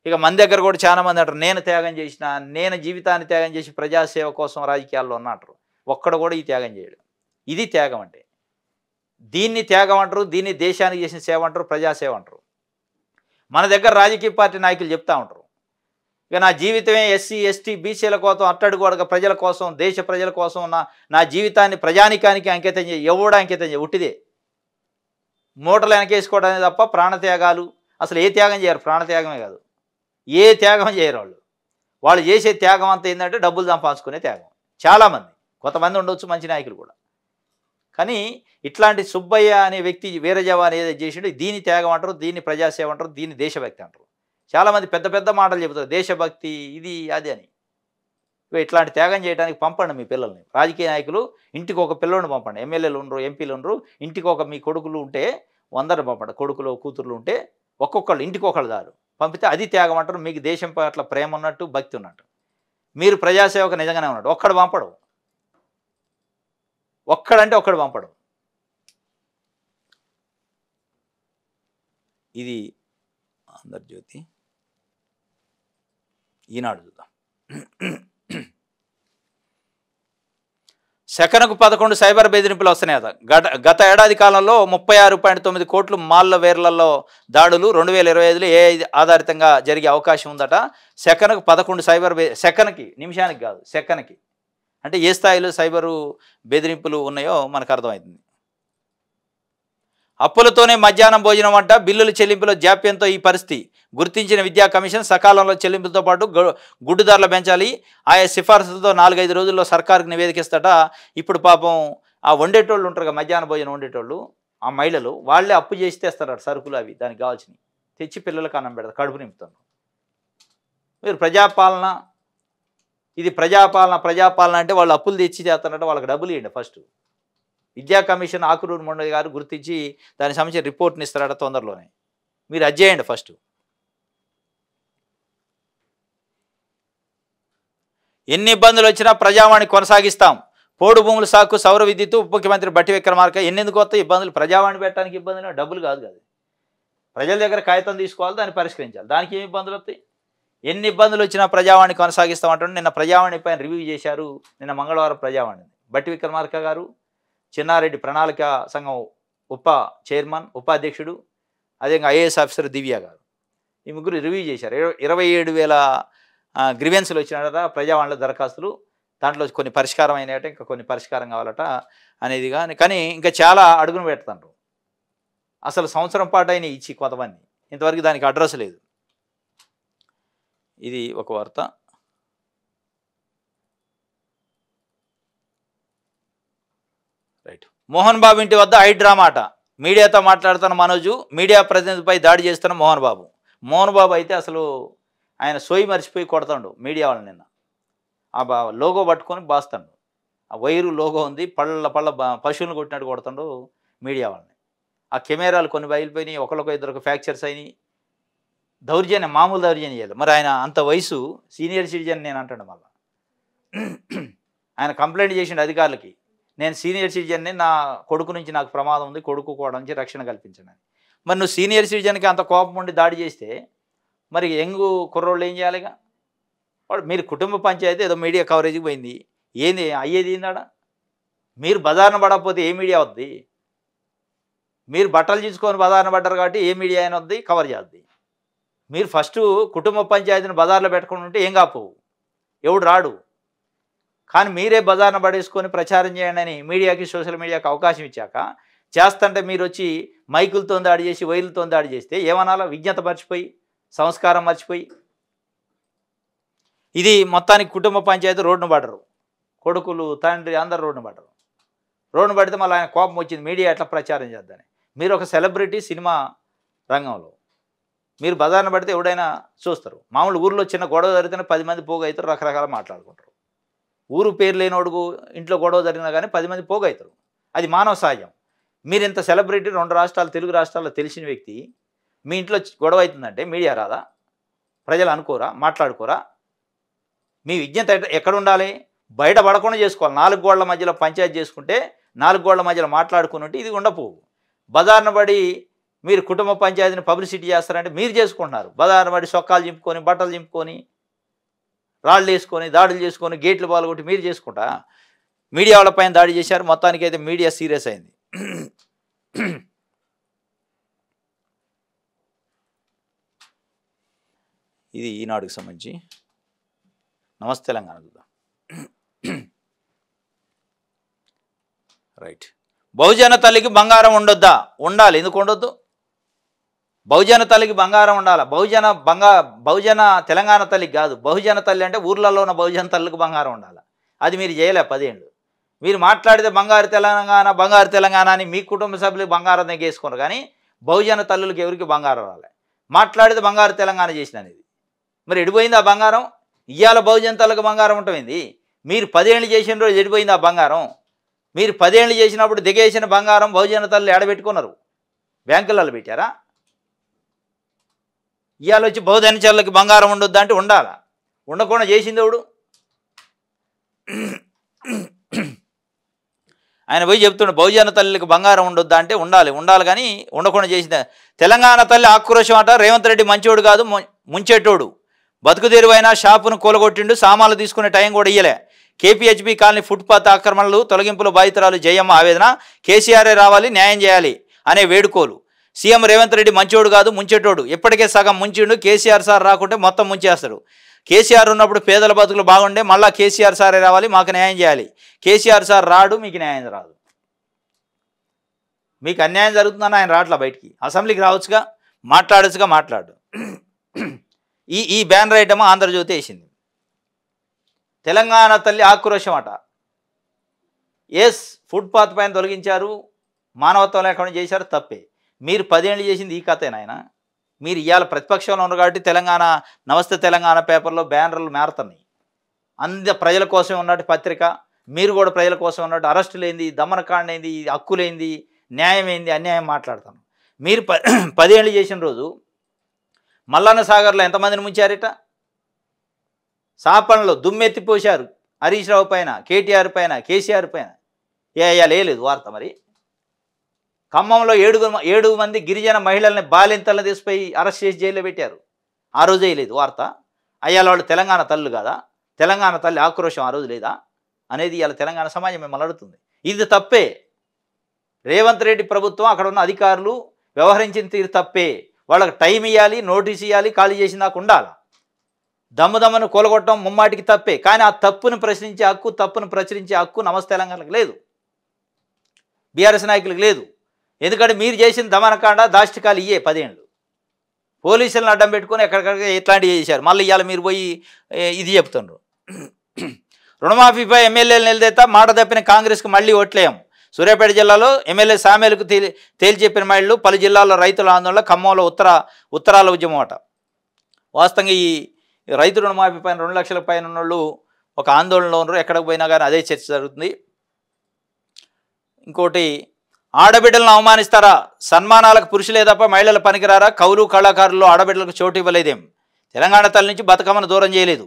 ఇక మన దగ్గర కూడా చాలా మంది అంటారు, నేను త్యాగం చేసిన, నేను జీవితాన్ని త్యాగం చేసి ప్రజాసేవ కోసం రాజకీయాల్లో ఉన్నట్టు. ఒక్కడ కూడా ఈ త్యాగం చేయడు. ఇది త్యాగం అంటే. దీన్ని త్యాగం అంటారు, దీన్ని దేశానికి చేసిన సేవ అంటారు, ప్రజాసేవ అంటారు. మన దగ్గర రాజకీయ పార్టీ నాయకులు చెప్తా ఉంటారు, ఇక నా జీవితమే ఎస్సీ ఎస్టీ బీసీల కోసం, అట్టడుగోడగ ప్రజల కోసం, దేశ ప్రజల కోసం నా జీవితాన్ని ప్రజానికానికి అంకితం చేయి. ఎవడా అంకితం చేయి? ఉట్టిదే మూటలు వెనకేసుకోవడానికి తప్ప ప్రాణత్యాగాలు అసలు ఏ త్యాగం చేయరు. ప్రాణత్యాగమే కాదు, ఏ త్యాగం చేయరు వాళ్ళు చేసే త్యాగం అంతా ఏంటంటే డబ్బులు సంపాదించుకునే త్యాగం. చాలామంది, కొంతమంది ఉండొచ్చు మంచి నాయకులు కూడా. కానీ ఇట్లాంటి సుబ్బయ్య అనే వ్యక్తి వీర జవాన్ ఏదైతే చేసిండో దీన్ని త్యాగం అంటారు, దీన్ని ప్రజాసేవ అంటారు, దీన్ని దేశభక్తి అంటారు. చాలామంది పెద్ద పెద్ద మాటలు చెబుతారు, దేశభక్తి ఇది అది అని. ఇట్లాంటి త్యాగం చేయడానికి పంపండి మీ పిల్లల్ని. రాజకీయ నాయకులు ఇంటికి ఒక పిల్లోని పంపండి. ఎమ్మెల్యేలు ఉండరు, ఎంపీలు ఉండరు, ఇంటికి ఒక మీ కొడుకులు ఉంటే 100 పంపండి. కొడుకులు కూతుర్లు ఉంటే ఒక్కొక్కళ్ళు ఇంటికి ఒకళ్ళు దారు పంపితే అది త్యాగం అంటారు. మీకు దేశం పట్ల ప్రేమ ఉన్నట్టు, భక్తి ఉన్నట్టు. మీరు ప్రజాసేవకు నిజంగానే ఉన్నట్టు. ఒక్కడు పంపడు, ఒక్కడంటే ఒక్కడు పంపడు. ఇది ఆంధ్రజ్యోతి, ఈనాడు చూద్దాం. సెకనుకు 11 సైబర్ బెదిరింపులు వస్తున్నాయట. గత ఏడాది కాలంలో 36.9 కోట్లు మాల్ల వేర్లలో దాడులు 2025లో AI ఆధారితంగా జరిగే అవకాశం ఉందట. సెకనుకు 11 సైబర్ సెకన్కి, నిమిషానికి కాదు, సెకన్కి. అంటే ఏ స్థాయిలో సైబరు బెదిరింపులు ఉన్నాయో మనకు అర్థమవుతుంది. అప్పులతోనే మధ్యాహ్నం భోజనం అంట. బిల్లుల చెల్లింపులో జాప్యంతో ఈ పరిస్థితి. గుర్తించిన విద్యా కమిషన్ సకాలంలో చెల్లింపులతో పాటు గుడ్డు ధరలు పెంచాలి. ఆయా సిఫార్సులతో 4-5 రోజుల్లో సర్కారుకు నివేదికిస్తాట. ఇప్పుడు పాపం ఆ వండేటోళ్ళు ఉంటారు కదా, మధ్యాహ్న భోజనం వండేటోళ్ళు, ఆ మహిళలు వాళ్ళే అప్పు చేసి తెస్తారట సరుకులు, అవి దానికి కావాల్సినవి తెచ్చి పిల్లలకు అన్నం పెడతారు, కడుపు నింపుతారు. మీరు ప్రజాపాలన, ఇది ప్రజాపాలన అంటే వాళ్ళు అప్పులు తెచ్చి చేస్తారంటే వాళ్ళకి డబ్బులు ఇవ్వండి ఫస్ట్. విద్యా కమిషన్ ఆకురూరు మొండయ్య గారు గుర్తించి దానికి సంబంధించిన రిపోర్ట్ని ఇస్తారట తొందరలోనే. మీరు అది చేయండి ఫస్ట్. ఎన్ని ఇబ్బందులు వచ్చినా ప్రజావాణి కొనసాగిస్తాం. పోడు భూముల సాకు సౌర విద్యుత్ ఉప ముఖ్యమంత్రి బట్టి విక్రమార్క. ఎన్నెందుకు వస్తాయి ఇబ్బందులు? ప్రజావాణి పెట్టడానికి ఇబ్బందులు, డబ్బులు కాదు కదా. ప్రజల దగ్గర కాగితం తీసుకోవాలి, దాన్ని పరిష్కరించాలి. దానికి ఏమి ఇబ్బందులు వస్తాయి? ఎన్ని ఇబ్బందులు వచ్చినా ప్రజావాణి కొనసాగిస్తామంటే నిన్న ప్రజావాణి పైన రివ్యూ చేశారు. నిన్న మంగళవారం ప్రజావాణి బట్టి విక్రమార్క గారు, చిన్నారెడ్డి ప్రణాళిక సంఘం చైర్మన్ ఉపాధ్యక్షుడు, అదేవిధంగా ఐఏఎస్ ఆఫీసర్ దివ్య గారు, ఈ ముగ్గురు రివ్యూ చేశారు. 27,000 గ్రీవెన్స్లు వచ్చినాయట ప్రజావాణిలో దరఖాస్తులు. దాంట్లో కొన్ని పరిష్కారం అయినాయట, ఇంకా కొన్ని పరిష్కారం కావాలట అనేది. కానీ ఇంకా చాలా అడుగును పెడుతుండ్రు. అసలు సంవత్సరం పాటు అయినా ఇచ్చి కొంతమంది ఇంతవరకు దానికి అడ్రస్ లేదు. ఇది ఒక వార్త. రైట్. మోహన్ బాబు ఇంటి వద్ద హైడ్రామా అట. మీడియాతో మాట్లాడుతున్న మనోజు, మీడియా ప్రతినిధిపై దాడి చేస్తున్న మోహన్ బాబు అయితే అసలు ఆయన సోయి మర్చిపోయి కొడతాడు మీడియా వాళ్ళని. నిన్న ఆ లోగో పట్టుకొని బాస్తాడు. ఆ వైరు లోగో ఉంది, పళ్ళ పశువులను కొట్టినట్టు కొడుతాడు మీడియా వాళ్ళని. ఆ కెమెరాలు కొన్ని బయలుపోయినాయి, ఒకళ్ళొక ఇద్దరికి ఫ్రాక్చర్స్ అయినాయి. దౌర్జన్యం, మామూలు దౌర్జన్యం చేయాలి. మరి ఆయన అంత వయసు, సీనియర్ సిటిజన్ నేను అంటాడు. మళ్ళీ ఆయన కంప్లైంట్ చేసిండు అధికారులకి, నేను సీనియర్ సిటిజన్ని, నా కొడుకు నుంచి నాకు ప్రమాదం ఉంది, కొడుకు కూడా నుంచి రక్షణ కల్పించండి అని. మరి నువ్వు సీనియర్ సిటిజన్కి అంత కోపం ఉండి దాడి చేస్తే మరి యంగ్ కుర్రోళ్ళు ఏం చేయాలిగా? వాడు మీరు కుటుంబ పంచాయతీ ఏదో మీడియా కవరేజ్కి పోయింది, ఏంది అయ్యేది ఏందాడ? మీరు బజార్న పడకపోతే ఏ మీడియా వద్ది? మీరు బట్టలు తీసుకొని బజార్న పడ్డారు కాబట్టి ఏ మీడియా అయినా వద్ది, కవర్ చేద్ది. మీరు ఫస్ట్ కుటుంబ పంచాయతీని బజార్లో పెట్టుకుని ఉంటే ఏం కాపోవు, ఎవడు రాడు. కానీ మీరే బజార్న పడేసుకొని ప్రచారం చేయండి అని మీడియాకి, సోషల్ మీడియాకి అవకాశం ఇచ్చాక చేస్తుంటే మీరు వచ్చి మైకులతో దాడి చేసి, వైర్లతో దాడి చేస్తే ఏమనాలా? విజ్ఞత మర్చిపోయి, సంస్కారం మర్చిపోయి. ఇది మొత్తానికి కుటుంబ పంచాయతీ రోడ్డును పడరు, కొడుకులు తండ్రి అందరు రోడ్డును పడరు. రోడ్డును పడితే మళ్ళీ ఆయన కోపం వచ్చింది, మీడియా ఎట్లా ప్రచారం చేద్దని. మీరు ఒక సెలబ్రిటీ సినిమా రంగంలో, మీరు బజార్న పడితే ఎవడైనా చూస్తారు. మామూలు ఊర్లో చిన్న గొడవ జరిగితేనే 10 మంది పోగు అవుతారు, రకరకాల మాట్లాడుకుంటారు. ఊరు పేరు లేనోడుకు ఇంట్లో గొడవ జరిగినా కానీ 10 మంది పోగు అవుతారు. అది మానవ సహజం. మీరు ఇంత సెలబ్రిటీ, 2 రాష్ట్రాలు, తెలుగు రాష్ట్రాల్లో తెలిసిన వ్యక్తి, మీ ఇంట్లో గొడవ అవుతుందంటే మీడియా రాదా? ప్రజలు అనుకోరా, మాట్లాడుకోరా? మీ విజ్ఞత ఎక్కడ ఉండాలి? బయట పడకుండా చేసుకోవాలి. 4 గోళ్ల మధ్యలో పంచాయతీ చేసుకుంటే 4 గోళ్ల మధ్యలో మాట్లాడుకుని ఉంటే ఇది ఉండపోవు. బజార్న పడి మీరు కుటుంబ పంచాయతీని పబ్లిసిటీ చేస్తారంటే మీరు చేసుకుంటున్నారు. బజార్న పడి సొక్కాలు చింపుకొని, బట్టలు చింపుకొని, రాళ్ళు వేసుకొని, దాడులు చేసుకొని, గేట్లు పాల్గొట్టి మీరు చేసుకుంటా. మీడియా వాళ్ళ పైన దాడి చేశారు. మొత్తానికి అయితే మీడియా సీరియస్ అయింది. ఇది ఈనాడుకు సంబంధించి. నమస్తే తెలంగాణ చూద్దాం. రైట్. బహుజన తల్లికి బంగారం ఉండొద్దా? ఉండాలి. ఎందుకు ఉండొద్దు? బహుజన తల్లికి బంగారం ఉండాలి. బహుజన తెలంగాణ తల్లికి కాదు. బహుజన తల్లి అంటే ఊర్లలో ఉన్న బహుజన తల్లికి బంగారం ఉండాలి. అది మీరు చేయలే 10 ఏళ్ళు. మీరు మాట్లాడితే బంగారు తెలంగాణ అని మీ కుటుంబ సభ్యులకు బంగారం దగ్గేసుకున్నారు, కానీ బహుజన తల్లులకు ఎవరికి బంగారం రాలే. మాట్లాడితే బంగారు తెలంగాణ చేసిన అనేది. మరి ఎడిపోయింది ఆ బంగారం? ఇవాళ బహుజన తల్లికి బంగారం ఉంటుంది. మీరు 10 ఏళ్ళు చేసిన రోజు ఎడిపోయింది ఆ బంగారం. మీరు 10 ఏళ్ళు చేసినప్పుడు దిగేసిన బంగారం బహుజన తల్లి ఎడబెట్టుకున్నారు, బ్యాంకులలో పెట్టారా? ఇవాళ వచ్చి బహుజన తల్లికి బంగారం ఉండొద్దా అంటే ఉండాలా? ఉండకుండా చేసింది ఎవడు? ఆయన పోయి చెప్తుండే బహుజన తల్లికి బంగారం ఉండొద్దా అంటే ఉండాలి కానీ ఉండకుండా చేసింది. తెలంగాణ తల్లి ఆక్రోశం అట. రేవంత్ రెడ్డి మంచోడు కాదు, ముంచేటోడు. బతుకు తెరువైనా షాపును కూలగొట్టిండు, సామాన్లు తీసుకునే టైం కూడా ఇయ్యలే. కేపీహెచ్బీ కాలనీ ఫుట్పాత్ ఆక్రమణలు తొలగింపుల బాధితురాలు జయమ్మ ఆవేదన. కేసీఆర్ఏ రావాలి, న్యాయం చేయాలి అనే వేడుకోలు. సీఎం రేవంత్ రెడ్డి మంచోడు కాదు, ముంచేటోడు. ఇప్పటికే సగం ముంచిండు. కేసీఆర్ సార్ రాకుంటే మొత్తం ముంచేస్తాడు. కేసీఆర్ ఉన్నప్పుడు పేదల బతుకులు బాగుండే, మళ్ళీ కేసీఆర్ సారే రావాలి, మాకు న్యాయం చేయాలి. కేసీఆర్ సార్ రాడు, మీకు న్యాయం రాదు. మీకు అన్యాయం జరుగుతుందని ఆయన రాట్లా బయటికి. అసెంబ్లీకి రావచ్చుగా, మాట్లాడచ్చుగా, మాట్లాడు. ఈ బ్యానర్ ఐటమ్ ఆంధ్రజ్యోతి వేసింది. తెలంగాణ తల్లి ఆక్రోశం అట. ఎస్, ఫుట్పాత్ పైన తొలగించారు, మానవత్వం లేకుండా చేశారు, తప్పే. మీరు 10 ఏళ్ళు చేసింది ఈ కథేనాయన. మీరు ఇవాళ ప్రతిపక్షంలో ఉన్నారు కాబట్టి తెలంగాణ నమస్తే తెలంగాణ పేపర్లో బ్యానర్లు మారుతున్నాయి. ప్రజల కోసం ఉన్నట్టు పత్రిక. మీరు కూడా ప్రజల కోసం ఉన్నట్టు అరెస్టులు ఏంది, దమనకాండ ఏంది, హక్కులేంది, న్యాయం ఏంది, అన్యాయం మాట్లాడతాను. మీరు 10 ఏళ్ళు చేసిన రోజు మల్లన్న సాగర్లో ఎంతమందిని ముంచారట? సాపనలో దుమ్మెత్తిపోశారు. హరీష్ రావు పైన, కేటీఆర్ పైన, కేసీఆర్ పైన. లేదు వార్త. మరి ఖమ్మంలో 7 మంది గిరిజన మహిళల్ని బాలింతలను తీసిపోయి అరెస్ట్ చేసి జైల్లో పెట్టారు. ఆ రోజే లేదు వార్త. అయ్యాల వాళ్ళు తెలంగాణ తల్లు కాదా? తెలంగాణ తల్లి ఆక్రోశం ఆ రోజు లేదా అనేది ఇవాళ తెలంగాణ సమాజం మిమ్మల్ని అడుగుతుంది. ఇది తప్పే. రేవంత్ రెడ్డి ప్రభుత్వం, అక్కడ ఉన్న అధికారులు వ్యవహరించిన తీరు తప్పే. వాళ్ళకి టైం ఇవ్వాలి, నోటీస్ ఇవ్వాలి, ఖాళీ చేసిన దాకా ఉండాలి. దమ్మును కూలగొట్టడం ముమ్మాటికి తప్పే. కానీ ఆ తప్పును ప్రశ్నించే హక్కు, తప్పును ప్రచురించే హక్కు నమస్తే తెలంగాణకు లేదు, బీఆర్ఎస్ నాయకులకు లేదు. ఎందుకంటే మీరు చేసిన దమనకాండ, దాష్టికాలు 10 ఏళ్ళు పోలీసులను అడ్డం పెట్టుకొని ఎక్కడికక్కడ ఇట్లాంటివి చేశారు. మళ్ళీ ఇవాళ మీరు పోయి ఇది చెప్తున్నారు. రుణమాఫీపై ఎమ్మెల్యేలు నిలదీత, మాట తప్పిన కాంగ్రెస్కి మళ్ళీ ఓట్లేయం. సూర్యాపేట జిల్లాలో ఎమ్మెల్యే సామేలకు తేల్చెప్పిన మహిళలు, పలు జిల్లాల్లో రైతుల ఆందోళన, ఖమ్మంలో ఉత్తరాల ఉద్యమం అట. వాస్తవంగా ఈ రైతు రుణమాఫీ పైన 2 లక్షల పైన ఉన్న వాళ్ళు ఒక ఆందోళనలో ఉన్నారు. ఎక్కడికి పోయినా కానీ అదే చర్చ జరుగుతుంది. ఇంకోటి, ఆడబిడ్డలను అవమానిస్తారా? సన్మానాలకు పురుషులే తప్ప మహిళల పనికిరారా? కవులు కళాకారులు ఆడబిడ్డలకు చోటు ఇవ్వలేదేం? తెలంగాణ తల్లి నుంచి బతుకమ్మను దూరం చేయలేదు.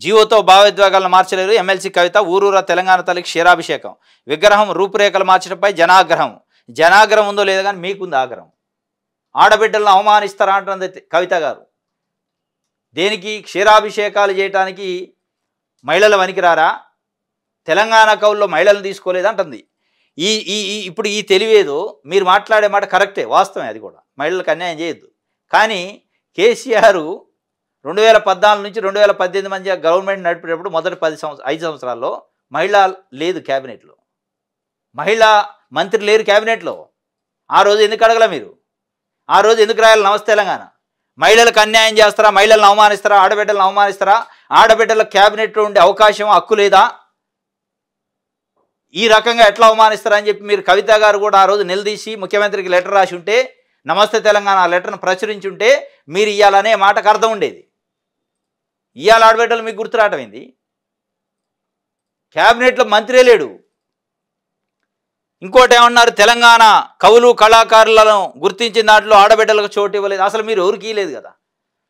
జీవోతో భావోద్వేగాలను మార్చలేరు. ఎమ్మెల్సీ కవిత. ఊరూరా తెలంగాణ తల్లికి క్షీరాభిషేకం. విగ్రహం రూపురేఖలు మార్చడంపై జనాగ్రహం ఉందో లేదో కానీ మీకుంది ఆగ్రహం. ఆడబిడ్డలను అవమానిస్తారా అంటుంది కవిత గారు. దేనికి? క్షీరాభిషేకాలు చేయడానికి మహిళల వనికిరారా? తెలంగాణ కవుల్లో మహిళలను తీసుకోలేదంటుంది. ఇప్పుడు ఈ తెలివేదో మీరు మాట్లాడే మాట కరెక్టే, వాస్తవమే. అది కూడా మహిళలకు అన్యాయం చేయొద్దు. కానీ కేసీఆర్ 2014 నుంచి 2018 మధ్య గవర్నమెంట్ నడిపేటప్పుడు మొదటి 5 సంవత్సరాల్లో మహిళ లేదు క్యాబినెట్లో, మహిళా మంత్రి లేరు క్యాబినెట్లో. ఆ రోజు ఎందుకు అడగల మీరు? ఆ రోజు ఎందుకు రాయాలి నమస్తే తెలంగాణ? మహిళలకు అన్యాయం చేస్తారా? మహిళలను అవమానిస్తారా? ఆడబిడ్డలను అవమానిస్తారా? ఆడబిడ్డల క్యాబినెట్లో ఉండే అవకాశం, హక్కు లేదా? ఈ రకంగా ఎట్లా అవమానిస్తారా అని చెప్పి మీరు కవిత గారు కూడా ఆ రోజు నిలదీసి ముఖ్యమంత్రికి లెటర్ రాసి ఉంటే, నమస్తే తెలంగాణ లెటర్ను ప్రచురించి ఉంటే మీరు ఇవ్వాలనే మాటకు అర్థం ఉండేది. ఇవాళ ఆడబిడ్డలు మీకు గుర్తురాటమైంది. క్యాబినెట్లో మంత్రే లేడు. ఇంకోటి ఏమన్నారు? తెలంగాణ కవులు కళాకారులను గుర్తించిన దాంట్లో ఆడబిడ్డలకు చోటు ఇవ్వలేదు. అసలు మీరు ఎవరికి ఇవ్వలేదు కదా.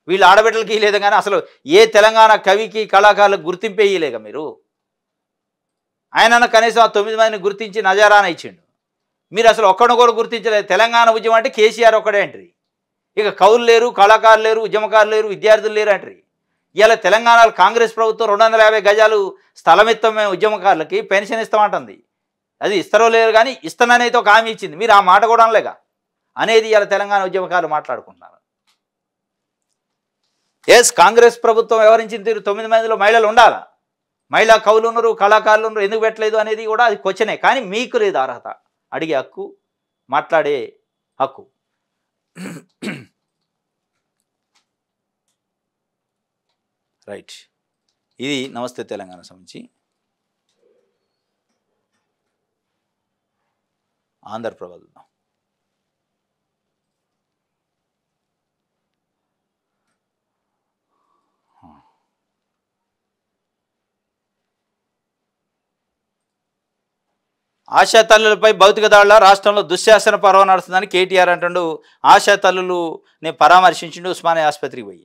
వీళ్ళు ఆడబిడ్డలకి లేదు కానీ అసలు ఏ తెలంగాణ కవికి కళాకారులకు గుర్తింపే ఇయ్యలేక మీరు. ఆయన కనీసం ఆ 9 మందిని గుర్తించి నజారాన ఇచ్చిండు. మీరు అసలు ఒక్కడినొకరు గుర్తించలేదు. తెలంగాణ ఉద్యమం అంటే కేసీఆర్ ఒక్కడే అంటారు. ఇక కవులు లేరు, కళాకారులు లేరు, ఉద్యమకారులు లేరు, విద్యార్థులు లేరు అంటారు. ఇవాళ తెలంగాణలో కాంగ్రెస్ ప్రభుత్వం 250 గజాలు స్థలం ఇస్తాం మేము ఉద్యమకారులకి, పెన్షన్ ఇస్తామంటుంది. అది ఇస్తారో లేరు కానీ ఇస్తాననైతే ఒక హామీ ఇచ్చింది. మీరు ఆ మాట కూడా అనలేక అనేది ఇవాళ తెలంగాణ ఉద్యమకారులు మాట్లాడుకుంటున్నారు. కాంగ్రెస్ ప్రభుత్వం వ్యవహరించిన తీరు 9 మందిలో మహిళలు ఉండాలా, మహిళా కవులు ఉన్నారు, కళాకారులు ఉన్నారు, ఎందుకు పెట్టలేదు అనేది కూడా అది క్వశ్చనే. కానీ మీకు లేదు అర్హత, అడిగే హక్కు, మాట్లాడే హక్కు. రైట్, ఇది నమస్తే తెలంగాణ సంబంధించి. ఆంధ్రప్రభ ఆశా తల్లులపై భౌతిక దాడుల రాష్ట్రంలో దుశ్శాసన పర్వం నడుస్తుందని కేటీఆర్ అంటుండు. ఆశా తల్లులు నేను పరామర్శించిండు ఉస్మానియా ఆసుపత్రికి పోయి.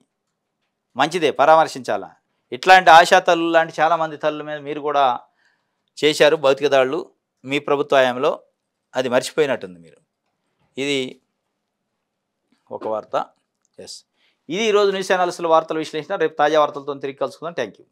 మంచిదే, పరామర్శించాలా. ఇట్లాంటి ఆశా తల్లులు లాంటి చాలామంది తల్లుల మీద మీరు కూడా చేశారు భౌతిక దాడులు మీ ప్రభుత్వ హయాంలో. అది మర్చిపోయినట్టుంది మీరు. ఇది ఒక వార్త. ఇది ఈరోజు న్యూస్ ఛానల్స్లో వార్తల విశ్లేషణ. రేపు తాజా వార్తలతో తిరిగి కలుసుకుందాం. Thank you.